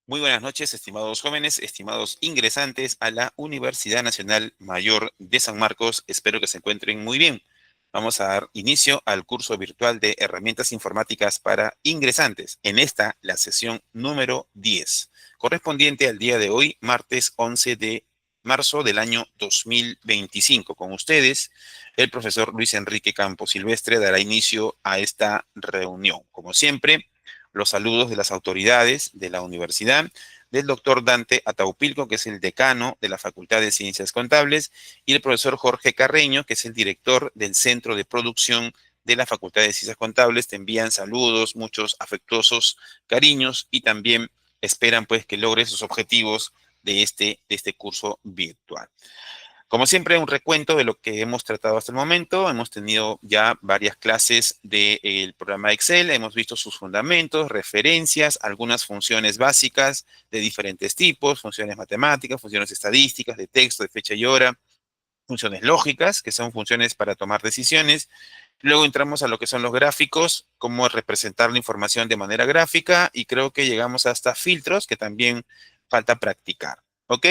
Muy buenas noches, estimados jóvenes, estimados ingresantes a la Universidad Nacional Mayor de San Marcos. Espero que se encuentren muy bien. Vamos a dar inicio al curso virtual de herramientas informáticas para ingresantes. En esta, la sesión número 10, correspondiente al día de hoy, martes 11 de marzo del año 2025. Con ustedes, el profesor Luis Enrique Campos Silvestre dará inicio a esta reunión. Como siempre, los saludos de las autoridades de la universidad, del doctor Dante Ataupilco, que es el decano de la Facultad de Ciencias Contables, y el profesor Jorge Carreño, que es el director del Centro de Producción de la Facultad de Ciencias Contables. Te envían saludos, muchos afectuosos cariños y también esperan pues que logres sus objetivos de este curso virtual. Como siempre, un recuento de lo que hemos tratado hasta el momento. Hemos tenido ya varias clases del programa Excel, hemos visto sus fundamentos, referencias, algunas funciones básicas de diferentes tipos, funciones matemáticas, funciones estadísticas, de texto, de fecha y hora, funciones lógicas, que son funciones para tomar decisiones. Luego entramos a lo que son los gráficos, cómo representar la información de manera gráfica, y creo que llegamos hasta filtros, que también falta practicar. ¿Ok?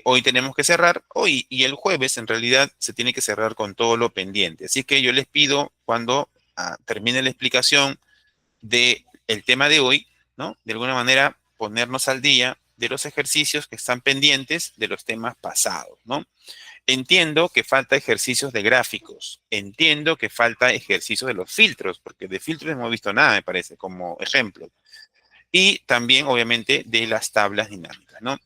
Hoy tenemos que cerrar, hoy y el jueves en realidad se tiene que cerrar con todo lo pendiente. Así que yo les pido cuando termine la explicación del tema de hoy, ¿no? De alguna manera ponernos al día de los ejercicios que están pendientes de los temas pasados, ¿no? Entiendo que falta ejercicios de gráficos, entiendo que falta ejercicios de los filtros, porque de filtros no hemos visto nada, me parece, como ejemplo. Y también, obviamente, de las tablas dinámicas, ¿no?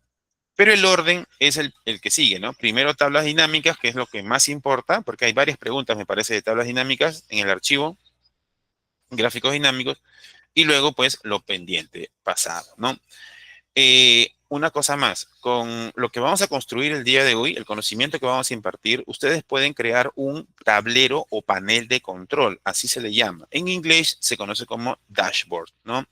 Pero el orden es el que sigue, ¿no? Primero tablas dinámicas, que es lo que más importa, porque hay varias preguntas, me parece, de tablas dinámicas en el archivo, gráficos dinámicos, y luego, pues, lo pendiente pasado, ¿no? Una cosa más, con lo que vamos a construir el día de hoy, el conocimiento que vamos a impartir, ustedes pueden crear un tablero o panel de control, así se le llama. En inglés se conoce como dashboard, ¿no?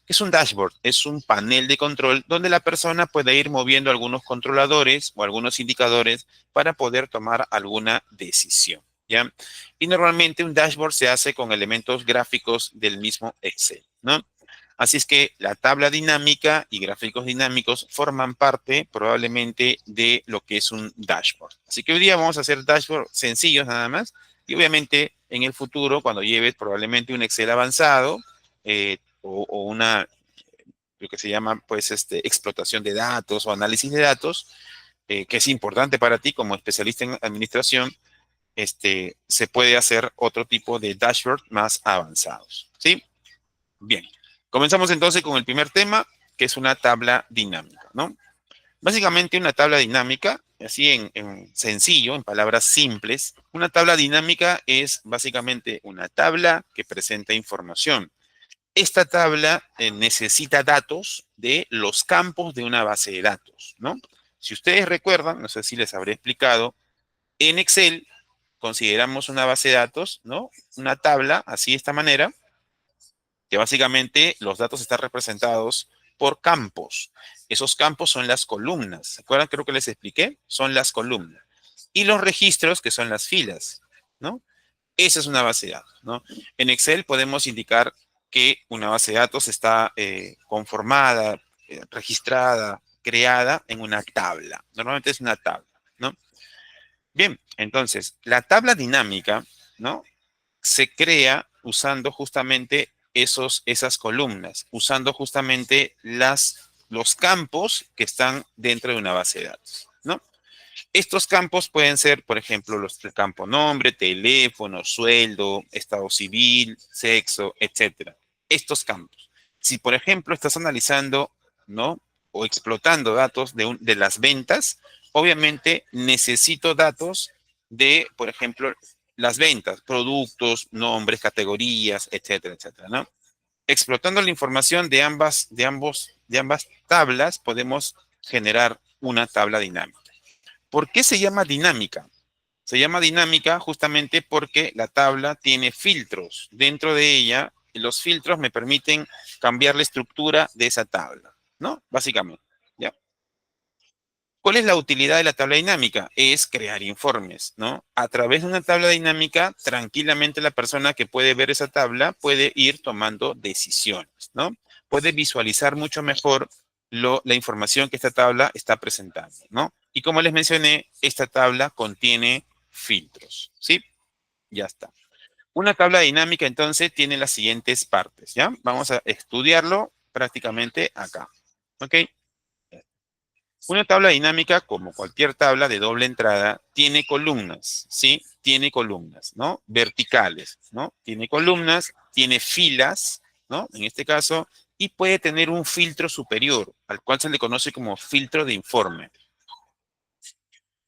¿Qué es un dashboard? Es un panel de control donde la persona puede ir moviendo algunos controladores o algunos indicadores para poder tomar alguna decisión, ¿ya? Y normalmente un dashboard se hace con elementos gráficos del mismo Excel, ¿no? Así es que la tabla dinámica y gráficos dinámicos forman parte probablemente de lo que es un dashboard. Así que hoy día vamos a hacer dashboards sencillos nada más, y obviamente en el futuro, cuando lleves probablemente un Excel avanzado, o una, lo que se llama pues explotación de datos o análisis de datos, que es importante para ti como especialista en administración, se puede hacer otro tipo de dashboard más avanzados, ¿sí? Bien, comenzamos entonces con el primer tema, que es una tabla dinámica, ¿no? Básicamente una tabla dinámica, así en sencillo, en palabras simples, una tabla dinámica es básicamente una tabla que presenta información. Esta tabla necesita datos de los campos de una base de datos, ¿no? Si ustedes recuerdan, no sé si les habré explicado, en Excel consideramos una base de datos, ¿no? Una tabla, así de esta manera, que básicamente los datos están representados por campos. Esos campos son las columnas. ¿Se acuerdan? Creo que les expliqué. Son las columnas. Y los registros, que son las filas, ¿no? Esa es una base de datos, ¿no? En Excel podemos indicar que una base de datos está conformada, registrada, creada en una tabla. Normalmente es una tabla, ¿no? Bien, entonces, la tabla dinámica, ¿no? Se crea usando justamente esas columnas, usando justamente los campos que están dentro de una base de datos, ¿no? Estos campos pueden ser, por ejemplo, el campo nombre, teléfono, sueldo, estado civil, sexo, etcétera. Estos campos. Si, por ejemplo, estás analizando, ¿no? O explotando datos de las ventas, obviamente necesito datos de, por ejemplo, las ventas, productos, nombres, categorías, etcétera, etcétera, ¿no? Explotando la información de ambas tablas, podemos generar una tabla dinámica. ¿Por qué se llama dinámica? Se llama dinámica justamente porque la tabla tiene filtros. Dentro de ella, los filtros me permiten cambiar la estructura de esa tabla, ¿no? Básicamente, ¿ya? ¿Cuál es la utilidad de la tabla dinámica? Es crear informes, ¿no? A través de una tabla dinámica, tranquilamente la persona que puede ver esa tabla puede ir tomando decisiones, ¿no? Puede visualizar mucho mejor la información que esta tabla está presentando, ¿no? Y como les mencioné, esta tabla contiene filtros, ¿sí? Ya está. Una tabla dinámica, entonces, tiene las siguientes partes, ¿ya? Vamos a estudiarlo prácticamente acá, ¿ok? Una tabla dinámica, como cualquier tabla de doble entrada, tiene columnas, ¿sí? Tiene columnas, ¿no? Verticales, ¿no? Tiene columnas, tiene filas, ¿no? En este caso, y puede tener un filtro superior, al cual se le conoce como filtro de informe,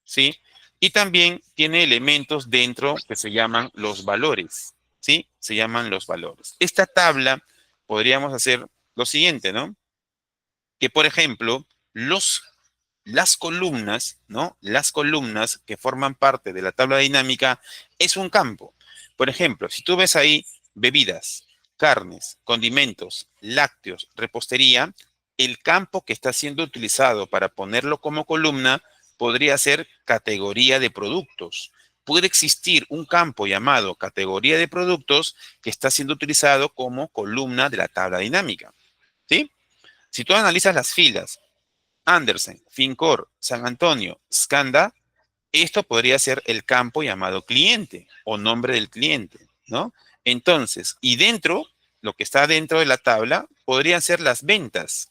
¿sí? Y también tiene elementos dentro que se llaman los valores, ¿sí? Se llaman los valores. Esta tabla podríamos hacer lo siguiente, ¿no? Que, por ejemplo, las columnas, ¿no? Las columnas que forman parte de la tabla dinámica es un campo. Por ejemplo, si tú ves ahí bebidas, carnes, condimentos, lácteos, repostería, el campo que está siendo utilizado para ponerlo como columna podría ser categoría de productos. Puede existir un campo llamado categoría de productos que está siendo utilizado como columna de la tabla dinámica, ¿sí? Si tú analizas las filas, Andersen, Fincor, San Antonio, Scanda, esto podría ser el campo llamado cliente o nombre del cliente, ¿no? Entonces, y dentro, lo que está dentro de la tabla, podrían ser las ventas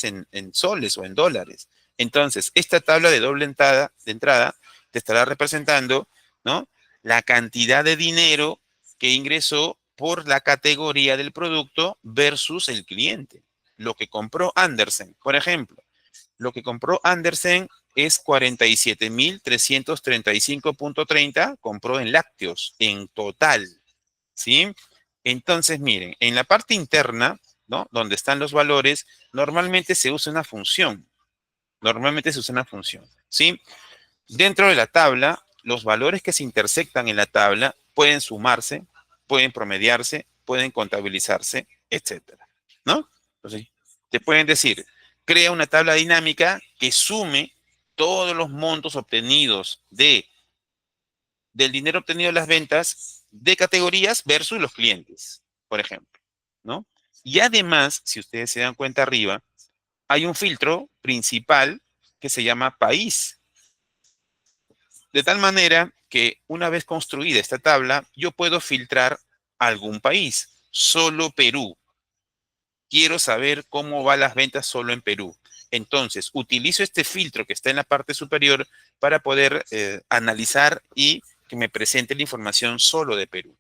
en soles o en dólares. Entonces, esta tabla de entrada te estará representando, ¿no? La cantidad de dinero que ingresó por la categoría del producto versus el cliente. Lo que compró Andersen, por ejemplo. Lo que compró Andersen es 47,335,30, compró en lácteos, en total, ¿sí? Entonces, miren, en la parte interna, ¿no? Donde están los valores, normalmente se usa una función. Normalmente se usa una función, ¿sí? Dentro de la tabla, los valores que se intersectan en la tabla pueden sumarse, pueden promediarse, pueden contabilizarse, etcétera, ¿no? Entonces, te pueden decir, crea una tabla dinámica que sume todos los montos obtenidos del dinero obtenido de las ventas de categorías versus los clientes, por ejemplo, ¿no? Y además, si ustedes se dan cuenta arriba, hay un filtro principal que se llama país. De tal manera que una vez construida esta tabla, yo puedo filtrar algún país, solo Perú. Quiero saber cómo van las ventas solo en Perú. Entonces, utilizo este filtro que está en la parte superior para poder analizar y que me presente la información solo de Perú,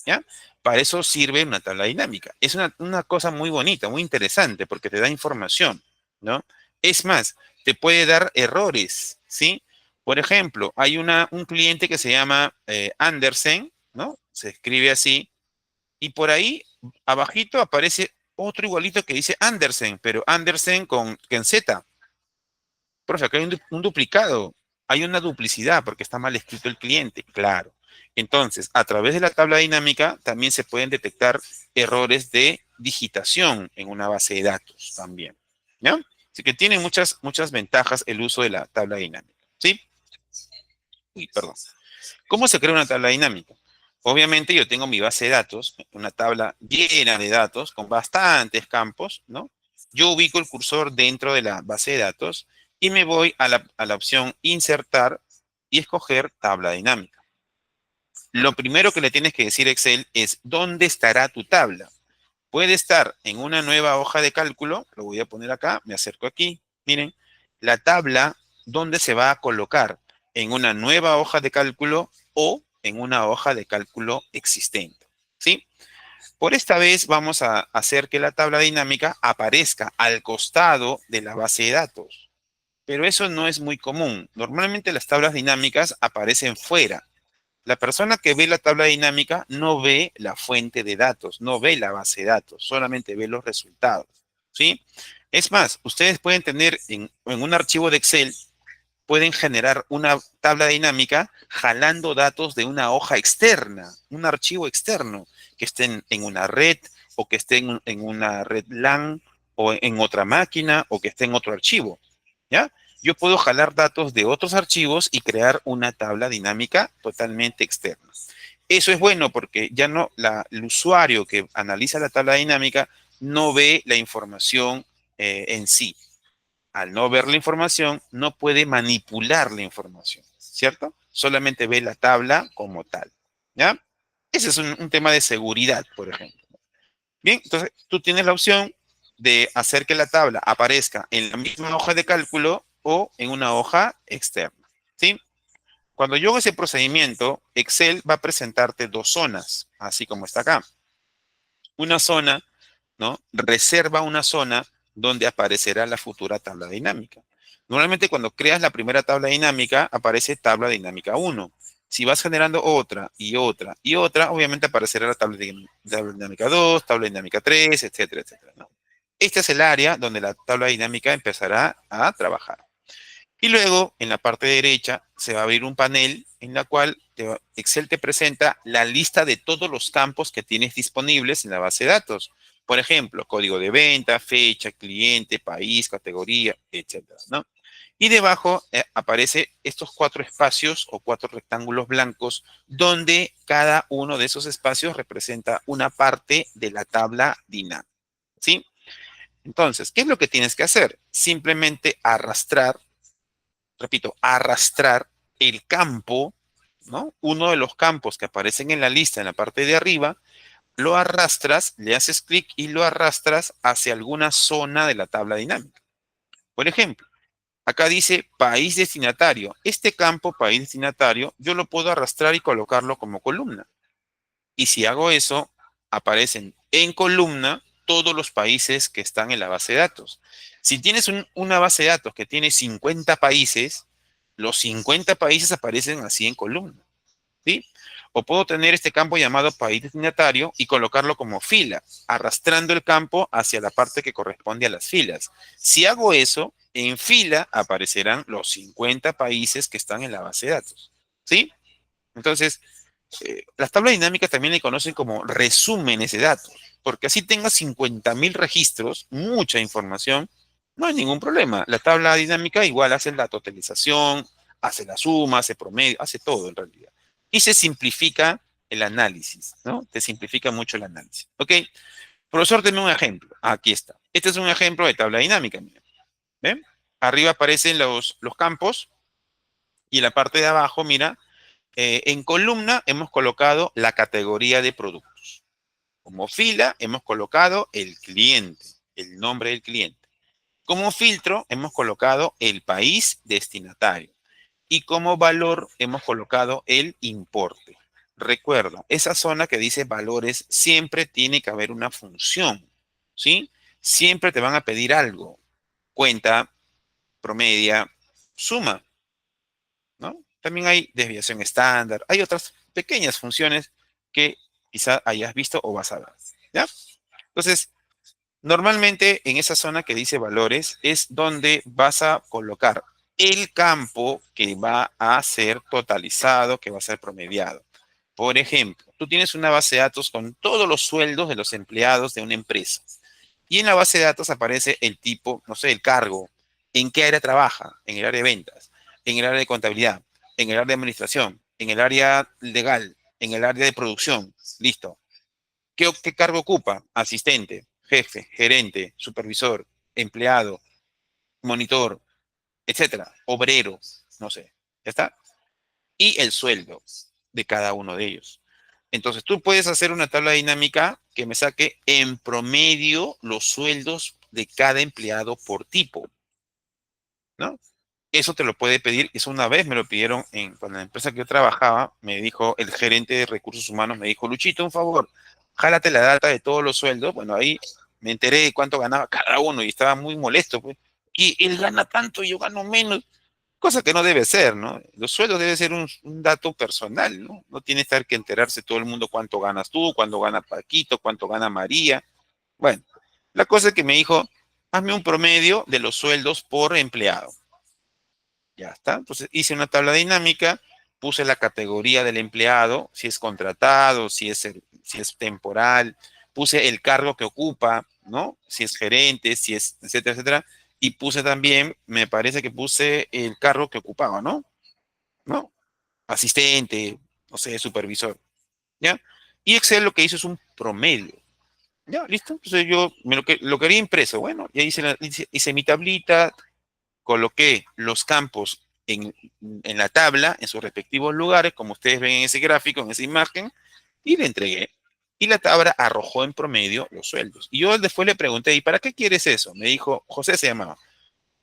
¿ya? Para eso sirve una tabla dinámica. Es una cosa muy bonita, muy interesante, porque te da información, ¿no? Es más, te puede dar errores, ¿sí? Por ejemplo, hay un cliente que se llama Andersen, ¿no? Se escribe así, y por ahí, abajito, aparece otro igualito que dice Andersen, pero Andersen con Z. Profe, acá hay un duplicado, hay una duplicidad porque está mal escrito el cliente, claro. Entonces, a través de la tabla dinámica también se pueden detectar errores de digitación en una base de datos también, ¿ya? Así que tiene muchas ventajas el uso de la tabla dinámica, ¿sí? Uy, perdón. ¿Cómo se crea una tabla dinámica? Obviamente yo tengo mi base de datos, una tabla llena de datos con bastantes campos, ¿no? Yo ubico el cursor dentro de la base de datos y me voy a la opción insertar y escoger tabla dinámica. Lo primero que le tienes que decir a Excel es dónde estará tu tabla. Puede estar en una nueva hoja de cálculo, lo voy a poner acá, me acerco aquí, miren, la tabla, ¿dónde se va a colocar? En una nueva hoja de cálculo o en una hoja de cálculo existente, ¿sí? Por esta vez vamos a hacer que la tabla dinámica aparezca al costado de la base de datos, pero eso no es muy común. Normalmente las tablas dinámicas aparecen fuera. La persona que ve la tabla dinámica no ve la fuente de datos, no ve la base de datos, solamente ve los resultados, ¿sí? Es más, ustedes pueden tener en un archivo de Excel, pueden generar una tabla dinámica jalando datos de una hoja externa, un archivo externo, que esté en una red o que esté en una red LAN o en otra máquina o que esté en otro archivo, ¿ya? Yo puedo jalar datos de otros archivos y crear una tabla dinámica totalmente externa. Eso es bueno porque ya no, el usuario que analiza la tabla dinámica no ve la información en sí, al no ver la información, no puede manipular la información, ¿cierto? Solamente ve la tabla como tal, ¿ya? Ese es un tema de seguridad, por ejemplo. Bien, entonces tú tienes la opción de hacer que la tabla aparezca en la misma hoja de cálculo o en una hoja externa, ¿sí? Cuando yo hago ese procedimiento, Excel va a presentarte dos zonas, así como está acá. Una zona, ¿no? Reserva una zona donde aparecerá la futura tabla dinámica. Normalmente cuando creas la primera tabla dinámica, aparece tabla dinámica 1. Si vas generando otra y otra y otra, obviamente aparecerá la tabla dinámica 2, tabla dinámica 3, etcétera, etcétera, ¿no? Este es el área donde la tabla dinámica empezará a trabajar. Y luego, en la parte derecha, se va a abrir un panel en la cual Excel te presenta la lista de todos los campos que tienes disponibles en la base de datos. Por ejemplo, código de venta, fecha, cliente, país, categoría, etcétera, ¿no? Y debajo aparece estos cuatro espacios o cuatro rectángulos blancos donde cada uno de esos espacios representa una parte de la tabla dinámica, ¿sí? Entonces, ¿qué es lo que tienes que hacer? Simplemente arrastrar, repito, arrastrar el campo, ¿no? Uno de los campos que aparecen en la lista en la parte de arriba, lo arrastras, le haces clic y lo arrastras hacia alguna zona de la tabla dinámica. Por ejemplo, acá dice país destinatario. Este campo, país destinatario, yo lo puedo arrastrar y colocarlo como columna. Y si hago eso, aparecen en columna todos los países que están en la base de datos. Si tienes una base de datos que tiene 50 países, los 50 países aparecen así en columna, ¿sí? O puedo tener este campo llamado país destinatario y colocarlo como fila, arrastrando el campo hacia la parte que corresponde a las filas. Si hago eso, en fila aparecerán los 50 países que están en la base de datos, ¿sí? Entonces, las tablas dinámicas también le conocen como resúmenes de datos, porque así tengas 50.000 registros, mucha información, no hay ningún problema. La tabla dinámica igual hace la totalización, hace la suma, hace promedio, hace todo en realidad. Y se simplifica el análisis, ¿no? Te simplifica mucho el análisis. ¿Ok? Profesor, denme un ejemplo. Aquí está. Este es un ejemplo de tabla dinámica. Mira. ¿Ven? Arriba aparecen los campos y en la parte de abajo, mira, en columna hemos colocado la categoría de productos. Como fila hemos colocado el cliente, el nombre del cliente. Como filtro hemos colocado el país destinatario. Y como valor hemos colocado el importe. Recuerda, esa zona que dice valores siempre tiene que haber una función, ¿sí? Siempre te van a pedir algo. Cuenta, promedia, suma, ¿no? También hay desviación estándar, hay otras pequeñas funciones que quizá hayas visto o vas a ver, ¿ya? Entonces, normalmente en esa zona que dice valores es donde vas a colocar el campo que va a ser totalizado, que va a ser promediado. Por ejemplo, tú tienes una base de datos con todos los sueldos de los empleados de una empresa. Y en la base de datos aparece el tipo, no sé, el cargo, en qué área trabaja, en el área de ventas, en el área de contabilidad, en el área de administración, en el área legal, en el área de producción. Listo. ¿Qué cargo ocupa? Asistente, jefe, gerente, supervisor, empleado, monitor, etcétera, obrero, no sé. ¿Ya está? Y el sueldo de cada uno de ellos. Entonces, tú puedes hacer una tabla dinámica que me saque en promedio los sueldos de cada empleado por tipo, ¿no? Eso te lo puede pedir. Eso una vez me lo pidieron con la empresa que yo trabajaba. Me dijo el gerente de recursos humanos, me dijo, Luchito, un favor, jálate la data de todos los sueldos. Bueno, ahí me enteré de cuánto ganaba cada uno y estaba muy molesto, pues. Y él gana tanto y yo gano menos. Cosa que no debe ser, ¿no? Los sueldos debe ser un dato personal, ¿no? No tiene que estar que enterarse todo el mundo cuánto ganas tú, cuánto gana Paquito, cuánto gana María. Bueno, la cosa es que me dijo, hazme un promedio de los sueldos por empleado. Ya está. Entonces hice una tabla dinámica, puse la categoría del empleado, si es contratado, si es temporal, puse el cargo que ocupa, ¿no? Si es gerente, si es, etcétera, etcétera. Y puse también, me parece que puse el cargo que ocupaba, ¿no? ¿No? Asistente, no sé, supervisor, ¿ya? Y Excel lo que hizo es un promedio. Ya, listo. Entonces yo lo quería impreso. Bueno, ya hice mi tablita, coloqué los campos en la tabla, en sus respectivos lugares, como ustedes ven en ese gráfico, en esa imagen, y le entregué. Y la tabla arrojó en promedio los sueldos. Y yo después le pregunté, ¿y para qué quieres eso? Me dijo, José se llamaba.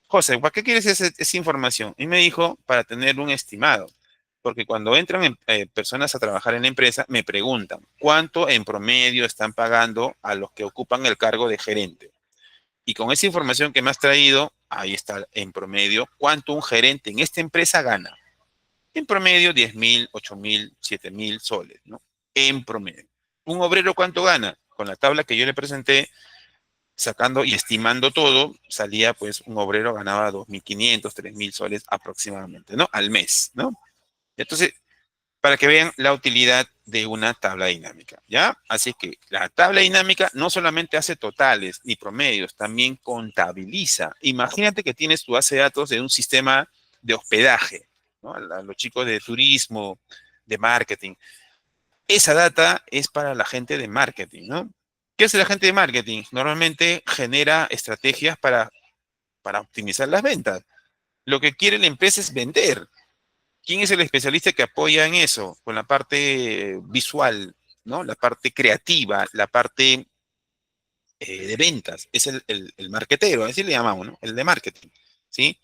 José, ¿para qué quieres esa información? Y me dijo, para tener un estimado. Porque cuando entran personas a trabajar en la empresa, me preguntan, ¿cuánto en promedio están pagando a los que ocupan el cargo de gerente? Y con esa información que me has traído, ahí está en promedio, ¿cuánto un gerente en esta empresa gana? En promedio, 10.000, 8.000, 7.000 soles, ¿no? En promedio. ¿Un obrero cuánto gana? Con la tabla que yo le presenté, sacando y estimando todo, salía pues un obrero ganaba 2.500, 3.000 soles aproximadamente, ¿no? Al mes, ¿no? Entonces, para que vean la utilidad de una tabla dinámica, ¿ya? Así que la tabla dinámica no solamente hace totales ni promedios, también contabiliza. Imagínate que tienes tu base de datos de un sistema de hospedaje, ¿no? A los chicos de turismo, de marketing. Esa data es para la gente de marketing, ¿no? ¿Qué hace la gente de marketing? Normalmente genera estrategias para optimizar las ventas. Lo que quiere la empresa es vender. ¿Quién es el especialista que apoya en eso? Con la parte visual, ¿no? La parte creativa, la parte de ventas. Es el marketero, así le llamamos, ¿no? El de marketing, ¿sí?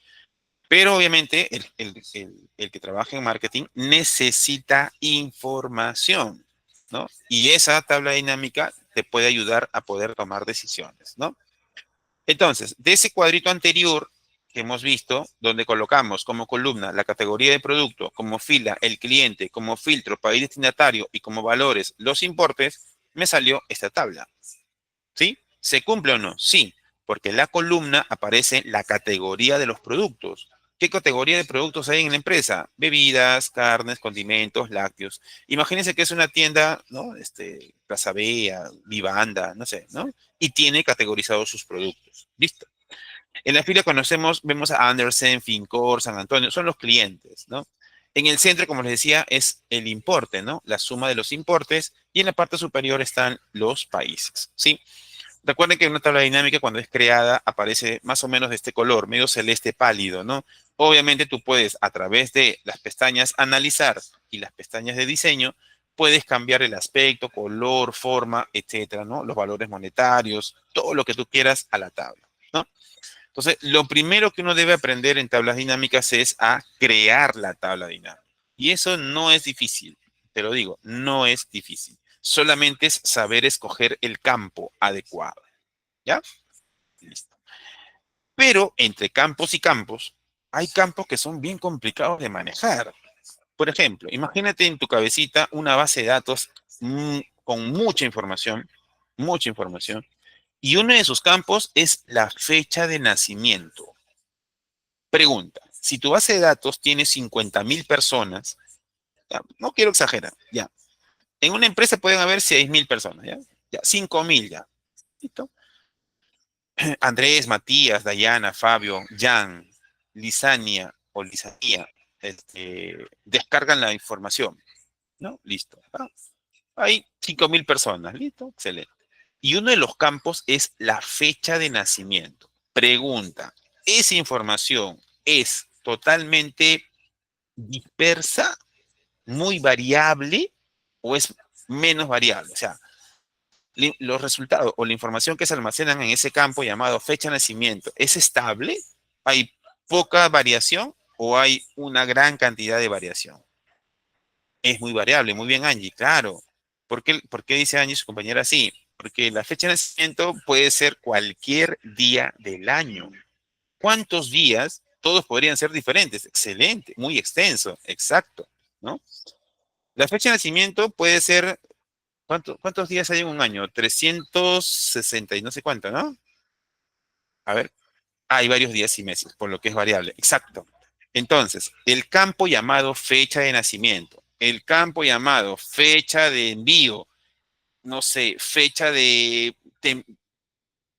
Pero obviamente el que trabaja en marketing necesita información, ¿no? Y esa tabla dinámica te puede ayudar a poder tomar decisiones, ¿no? Entonces, de ese cuadrito anterior que hemos visto, donde colocamos como columna la categoría de producto, como fila el cliente, como filtro país destinatario y como valores los importes, me salió esta tabla. ¿Sí? ¿Se cumple o no? Sí, porque en la columna aparece la categoría de los productos. ¿Qué categoría de productos hay en la empresa? Bebidas, carnes, condimentos, lácteos. Imagínense que es una tienda, ¿no? Plaza Bea, Vivanda, no sé, ¿no? Y tiene categorizados sus productos. ¿Listo? En la fila conocemos, vemos a Andersen, Fincor, San Antonio, son los clientes, ¿no? En el centro, como les decía, es el importe, ¿no? La suma de los importes. Y en la parte superior están los países, ¿sí? Recuerden que una tabla dinámica cuando es creada aparece más o menos de este color, medio celeste pálido, ¿no? Obviamente tú puedes a través de las pestañas analizar y las pestañas de diseño, puedes cambiar el aspecto, color, forma, etcétera, ¿no? Los valores monetarios, todo lo que tú quieras a la tabla, ¿no? Entonces, lo primero que uno debe aprender en tablas dinámicas es a crear la tabla dinámica. Y eso no es difícil, te lo digo, no es difícil. Solamente es saber escoger el campo adecuado. ¿Ya? Listo. Pero entre campos y campos, hay campos que son bien complicados de manejar. Por ejemplo, imagínate en tu cabecita una base de datos con mucha información, y uno de sus campos es la fecha de nacimiento. Pregunta, si tu base de datos tiene 50.000 personas, ya, no quiero exagerar, ya. En una empresa pueden haber 6.000 personas, ya, ya 5.000 ya. ¿Listo? Andrés, Matías, Dayana, Fabio, Jan, Lisania o Lisanía, descargan la información, ¿no? Listo. ¿Va? Hay 5.000 personas, listo, excelente. Y uno de los campos es la fecha de nacimiento. Pregunta, ¿esa información es totalmente dispersa, muy variable o es menos variable? O sea, los resultados o la información que se almacenan en ese campo llamado fecha de nacimiento, ¿es estable? ¿Hay poca variación o hay una gran cantidad de variación? Es muy variable, muy bien Angie, claro. ¿Por qué dice Angie, su compañera, así? Porque la fecha de nacimiento puede ser cualquier día del año. ¿Cuántos días? Todos podrían ser diferentes. Excelente, muy extenso, exacto, ¿no? La fecha de nacimiento puede ser, ¿cuántos días hay en un año? 360 y no sé cuánto, ¿no? A ver, hay varios días y meses, por lo que es variable. Exacto. Entonces, el campo llamado fecha de nacimiento, el campo llamado fecha de envío, no sé,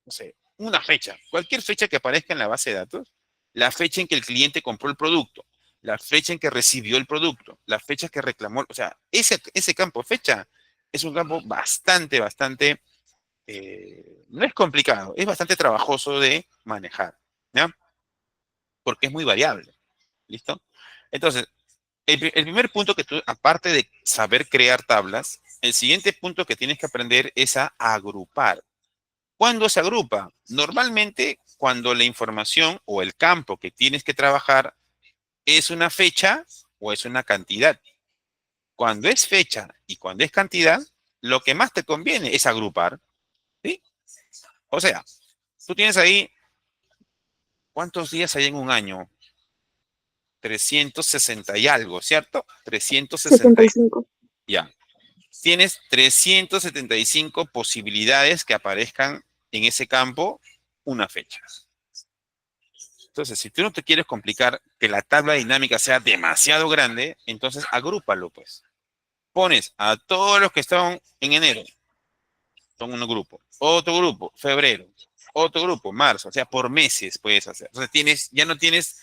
no sé, una fecha, cualquier fecha que aparezca en la base de datos, la fecha en que el cliente compró el producto, la fecha en que recibió el producto, la fecha que reclamó, o sea, ese campo fecha es un campo bastante, no es complicado, es bastante trabajoso de manejar, ¿ya? porque es muy variable. ¿Listo? Entonces, el primer punto que tú, aparte de saber crear tablas, el siguiente punto que tienes que aprender es a agrupar. ¿Cuándo se agrupa? Normalmente cuando la información o el campo que tienes que trabajar es una fecha o es una cantidad. Cuando es fecha y cuando es cantidad, lo que más te conviene es agrupar, ¿sí? O sea, tú tienes ahí, ¿cuántos días hay en un año? 360 y algo, ¿cierto? 360 75. ya. Tienes 375 posibilidades que aparezcan en ese campo una fecha. Entonces, si tú no te quieres complicar que la tabla dinámica sea demasiado grande, entonces agrúpalo, pues. Pones a todos los que estaban en enero, son un grupo. Otro grupo, febrero. Otro grupo, marzo. O sea, por meses puedes hacer. Entonces, ya no tienes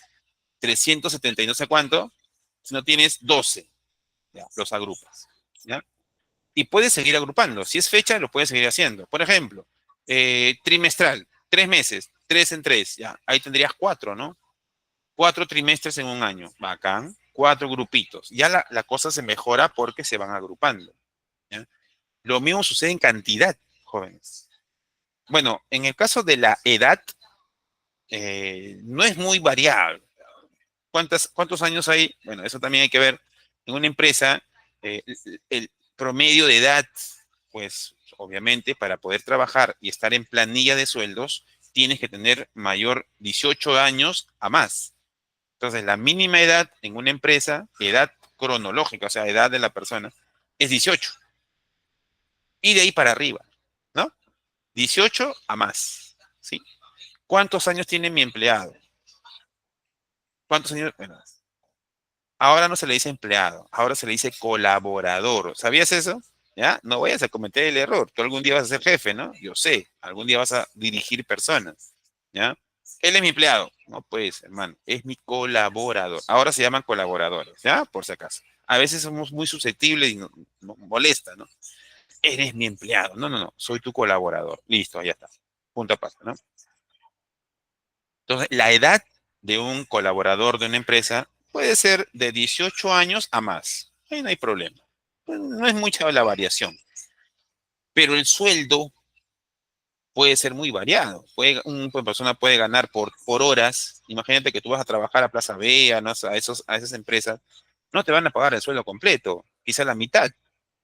370 y no sé cuánto, sino tienes 12. Ya, los agrupas. ¿Ya? Y puedes seguir agrupando. Si es fecha, lo puedes seguir haciendo. Por ejemplo, trimestral, 3 meses, 3 en 3. Ya, ahí tendrías 4, ¿no? 4 trimestres en un año. Bacán. 4 grupitos. Ya la cosa se mejora porque se van agrupando. ¿Ya? Lo mismo sucede en cantidad, jóvenes. Bueno, en el caso de la edad, no es muy variable. ¿Cuántos años hay? Bueno, eso también hay que ver. En una empresa, el promedio de edad, pues obviamente para poder trabajar y estar en planilla de sueldos, tienes que tener mayor 18 años a más. Entonces, la mínima edad en una empresa, edad cronológica, o sea, edad de la persona, es 18. Y de ahí para arriba, ¿no? 18 a más, ¿sí? ¿Cuántos años tiene mi empleado? ¿Cuántos años? Bueno, ahora no se le dice empleado, ahora se le dice colaborador. ¿Sabías eso? ¿Ya? No vayas a cometer el error. Tú algún día vas a ser jefe, ¿no? Yo sé, algún día vas a dirigir personas, ¿ya? Él es mi empleado. No, pues, hermano, es mi colaborador. Ahora se llaman colaboradores, ¿ya? Por si acaso. A veces somos muy susceptibles y nos molesta, ¿no? Eres mi empleado. No, no, no, soy tu colaborador. Listo, ya está. Punto aparte, ¿no? Entonces, la edad de un colaborador de una empresa puede ser de 18 años a más. Ahí no hay problema. Pues, no es mucha la variación. Pero el sueldo puede ser muy variado. Una persona puede ganar por horas. Imagínate que tú vas a trabajar a Plaza Vea, ¿no? A esas empresas. No te van a pagar el sueldo completo, quizá la mitad,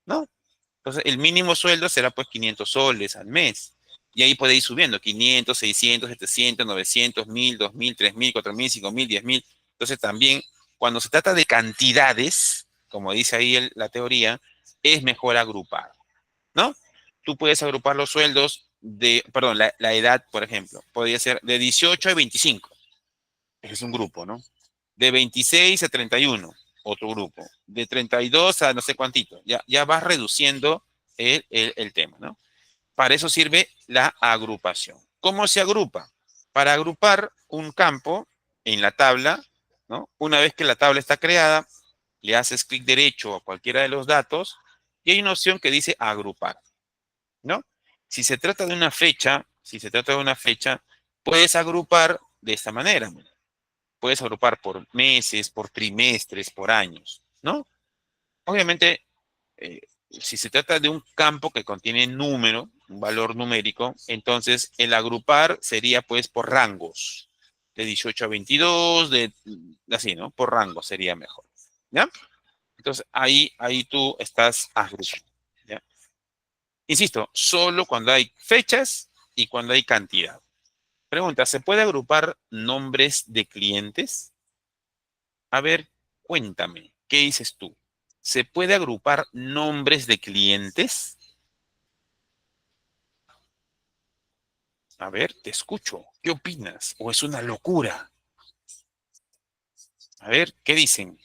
¿no? Entonces, el mínimo sueldo será pues 500 soles al mes. Y ahí puede ir subiendo, 500, 600, 700, 900, 1000, 2000, 3000, 4000, 5000, 10000. Entonces, también, cuando se trata de cantidades, como dice ahí la teoría, es mejor agrupar, ¿no? Tú puedes agrupar los sueldos perdón, la edad, por ejemplo, podría ser de 18 a 25. Ese es un grupo, ¿no? De 26 a 31, otro grupo. De 32 a no sé cuántito. Ya vas reduciendo el tema, ¿no? Para eso sirve la agrupación. ¿Cómo se agrupa? Para agrupar un campo en la tabla, ¿no? Una vez que la tabla está creada, le haces clic derecho a cualquiera de los datos y hay una opción que dice agrupar, ¿no? Si se trata de una fecha, puedes agrupar de esta manera. Puedes agrupar por meses, por trimestres, por años, ¿no? Obviamente, si se trata de un campo que contiene número, un valor numérico, entonces el agrupar sería pues por rangos, de 18 a 22, así, ¿no? Por rango sería mejor, ¿ya? Entonces ahí tú estás agrupando, ¿ya? Insisto, solo cuando hay fechas y cuando hay cantidad. Pregunta, ¿se puede agrupar nombres de clientes? A ver, cuéntame, ¿qué dices tú? ¿Se puede agrupar nombres de clientes? A ver, te escucho. ¿Qué opinas? ¿O es una locura? A ver, ¿qué dicen?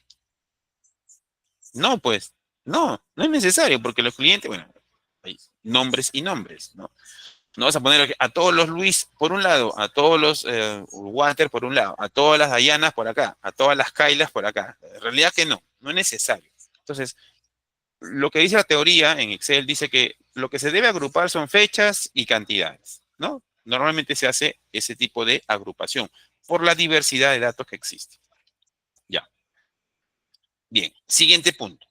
No, pues, no es necesario porque los clientes, bueno, hay nombres y nombres, ¿no? No vas a poner a todos los Luis por un lado, a todos los Walter por un lado, a todas las Dayanas por acá, a todas las Kailas por acá. En realidad que no es necesario. Entonces, lo que dice la teoría en Excel dice que lo que se debe agrupar son fechas y cantidades, ¿no? Normalmente se hace ese tipo de agrupación. por la diversidad de datos que existe. Ya. Bien, siguiente punto.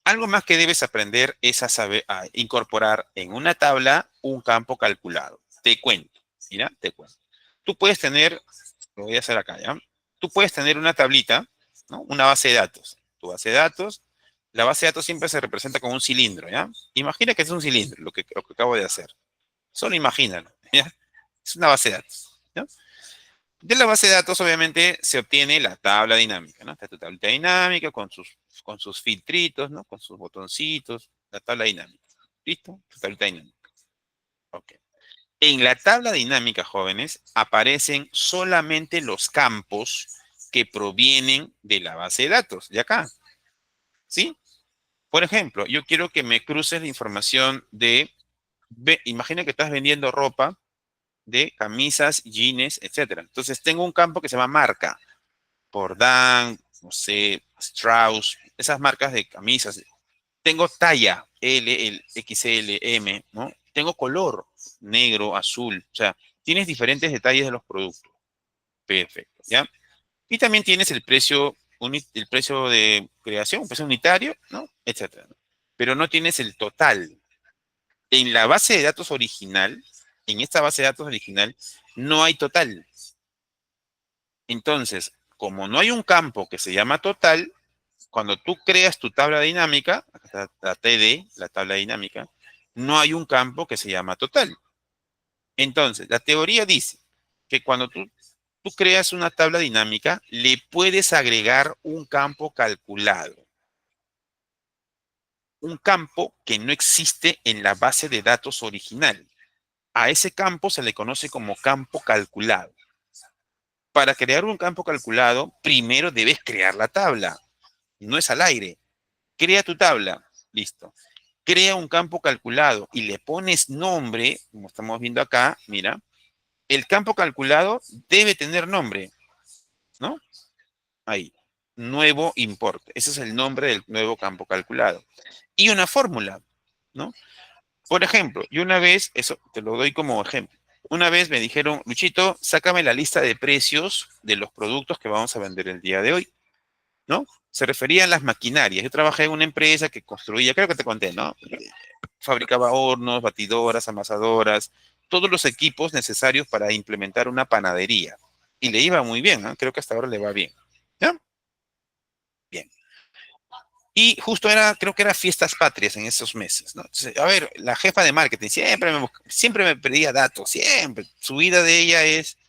Algo más que debes aprender es a incorporar en una tabla un campo calculado. Te cuento, mira, te cuento. Tú puedes tener, lo voy a hacer acá, ¿ya? Tú puedes tener una tablita, ¿no? Una base de datos. Tu base de datos, la base de datos siempre se representa con un cilindro, ¿ya? Imagina que es un cilindro, lo que acabo de hacer. Solo imagínalo, ¿ya? Es una base de datos, ¿ya? De la base de datos, obviamente, se obtiene la tabla dinámica, ¿no? Está tu tablita dinámica con sus filtritos, ¿no? Con sus botoncitos, la tabla dinámica. ¿Listo? Tu tablita dinámica. Ok. En la tabla dinámica, jóvenes, aparecen solamente los campos que provienen de la base de datos, de acá, ¿sí? Por ejemplo, yo quiero que me cruces la información imagina que estás vendiendo ropa de camisas, jeans, etcétera. Entonces tengo un campo que se llama marca. Jordan, no sé, Strauss, esas marcas de camisas. Tengo talla, L, XL, M, ¿no? Tengo color, negro, azul. O sea, tienes diferentes detalles de los productos. Perfecto, ¿ya? Y también tienes el precio de creación, un precio unitario, ¿no? Etcétera, ¿no? Pero no tienes el total. En la base de datos original, en esta base de datos original, no hay total. Entonces, como no hay un campo que se llama total, cuando tú creas tu tabla dinámica, acá está la TD, la tabla dinámica, no hay un campo que se llama total. Entonces, la teoría dice que cuando tú creas una tabla dinámica, le puedes agregar un campo calculado, un campo que no existe en la base de datos original. A ese campo se le conoce como campo calculado. Para crear un campo calculado, primero debes crear la tabla. No es al aire. Crea tu tabla. Listo. Crea un campo calculado y le pones nombre, como estamos viendo acá, mira, el campo calculado debe tener nombre, ¿no? Ahí, nuevo importe. Ese es el nombre del nuevo campo calculado. Y una fórmula, ¿no? Por ejemplo, yo una vez, eso te lo doy como ejemplo, una vez me dijeron, Luchito, sácame la lista de precios de los productos que vamos a vender el día de hoy, ¿no? Se referían a las maquinarias. Yo trabajé en una empresa que construía, creo que te conté, ¿no? Fabricaba hornos, batidoras, amasadoras, todos los equipos necesarios para implementar una panadería. Y le iba muy bien, ¿no? Creo que hasta ahora le va bien. ¿Ya? Bien. Y justo creo que era fiestas patrias en esos meses, ¿no? Entonces, a ver, la jefa de marketing siempre me pedía datos, siempre. Su vida de ella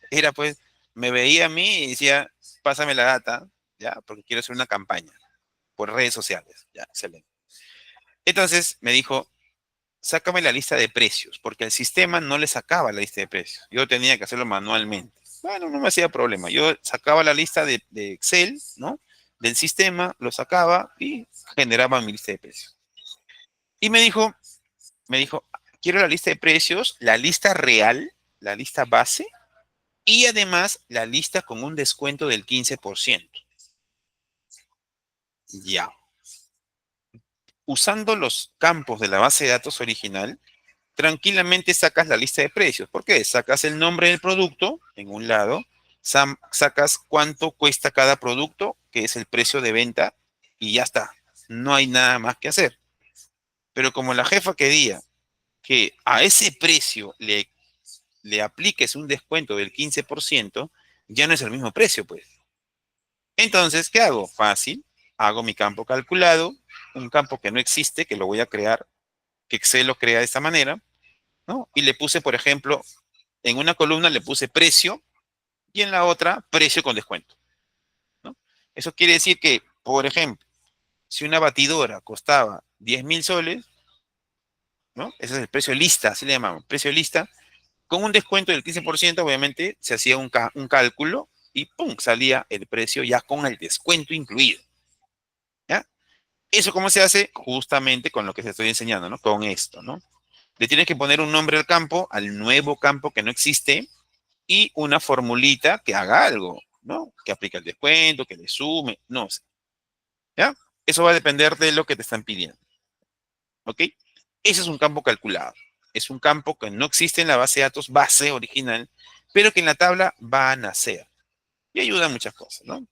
era pues, me veía a mí y decía, pásame la data, ¿ya? Porque quiero hacer una campaña por redes sociales, ya, excelente. Entonces me dijo, sácame la lista de precios, porque el sistema no le sacaba la lista de precios. Yo tenía que hacerlo manualmente. Bueno, no me hacía problema. Yo sacaba la lista de Excel, ¿no? Del sistema, lo sacaba y generaba mi lista de precios. Y me dijo, quiero la lista de precios, la lista real, la lista base, y además la lista con un descuento del 15%. Ya. Usando los campos de la base de datos original, tranquilamente sacas la lista de precios. ¿Por qué? Sacas el nombre del producto en un lado, sacas cuánto cuesta cada producto, que es el precio de venta, y ya está. No hay nada más que hacer. Pero como la jefa quería que a ese precio le apliques un descuento del 15%, ya no es el mismo precio, pues. Entonces, ¿qué hago? Fácil. Hago mi campo calculado, un campo que no existe, que lo voy a crear, que Excel lo crea de esta manera, ¿no? Y le puse, por ejemplo, en una columna le puse precio y en la otra precio con descuento, ¿no? Eso quiere decir que, por ejemplo, si una batidora costaba 10.000 soles, ¿no? Ese es el precio lista, así le llamamos, precio lista. Con un descuento del 15%, obviamente, se hacía un cálculo y ¡pum! Salía el precio ya con el descuento incluido, ¿ya? ¿Eso cómo se hace? Justamente con lo que te estoy enseñando, ¿no? Con esto, ¿no? Le tienes que poner un nombre al campo, al nuevo campo que no existe, y una formulita que haga algo, ¿no? Que aplique el descuento, que le sume, no sé, ¿ya? Eso va a depender de lo que te están pidiendo, ¿ok? Ese es un campo calculado. Es un campo que no existe en la base de datos base original, pero que en la tabla va a nacer. Y ayuda a muchas cosas, ¿no?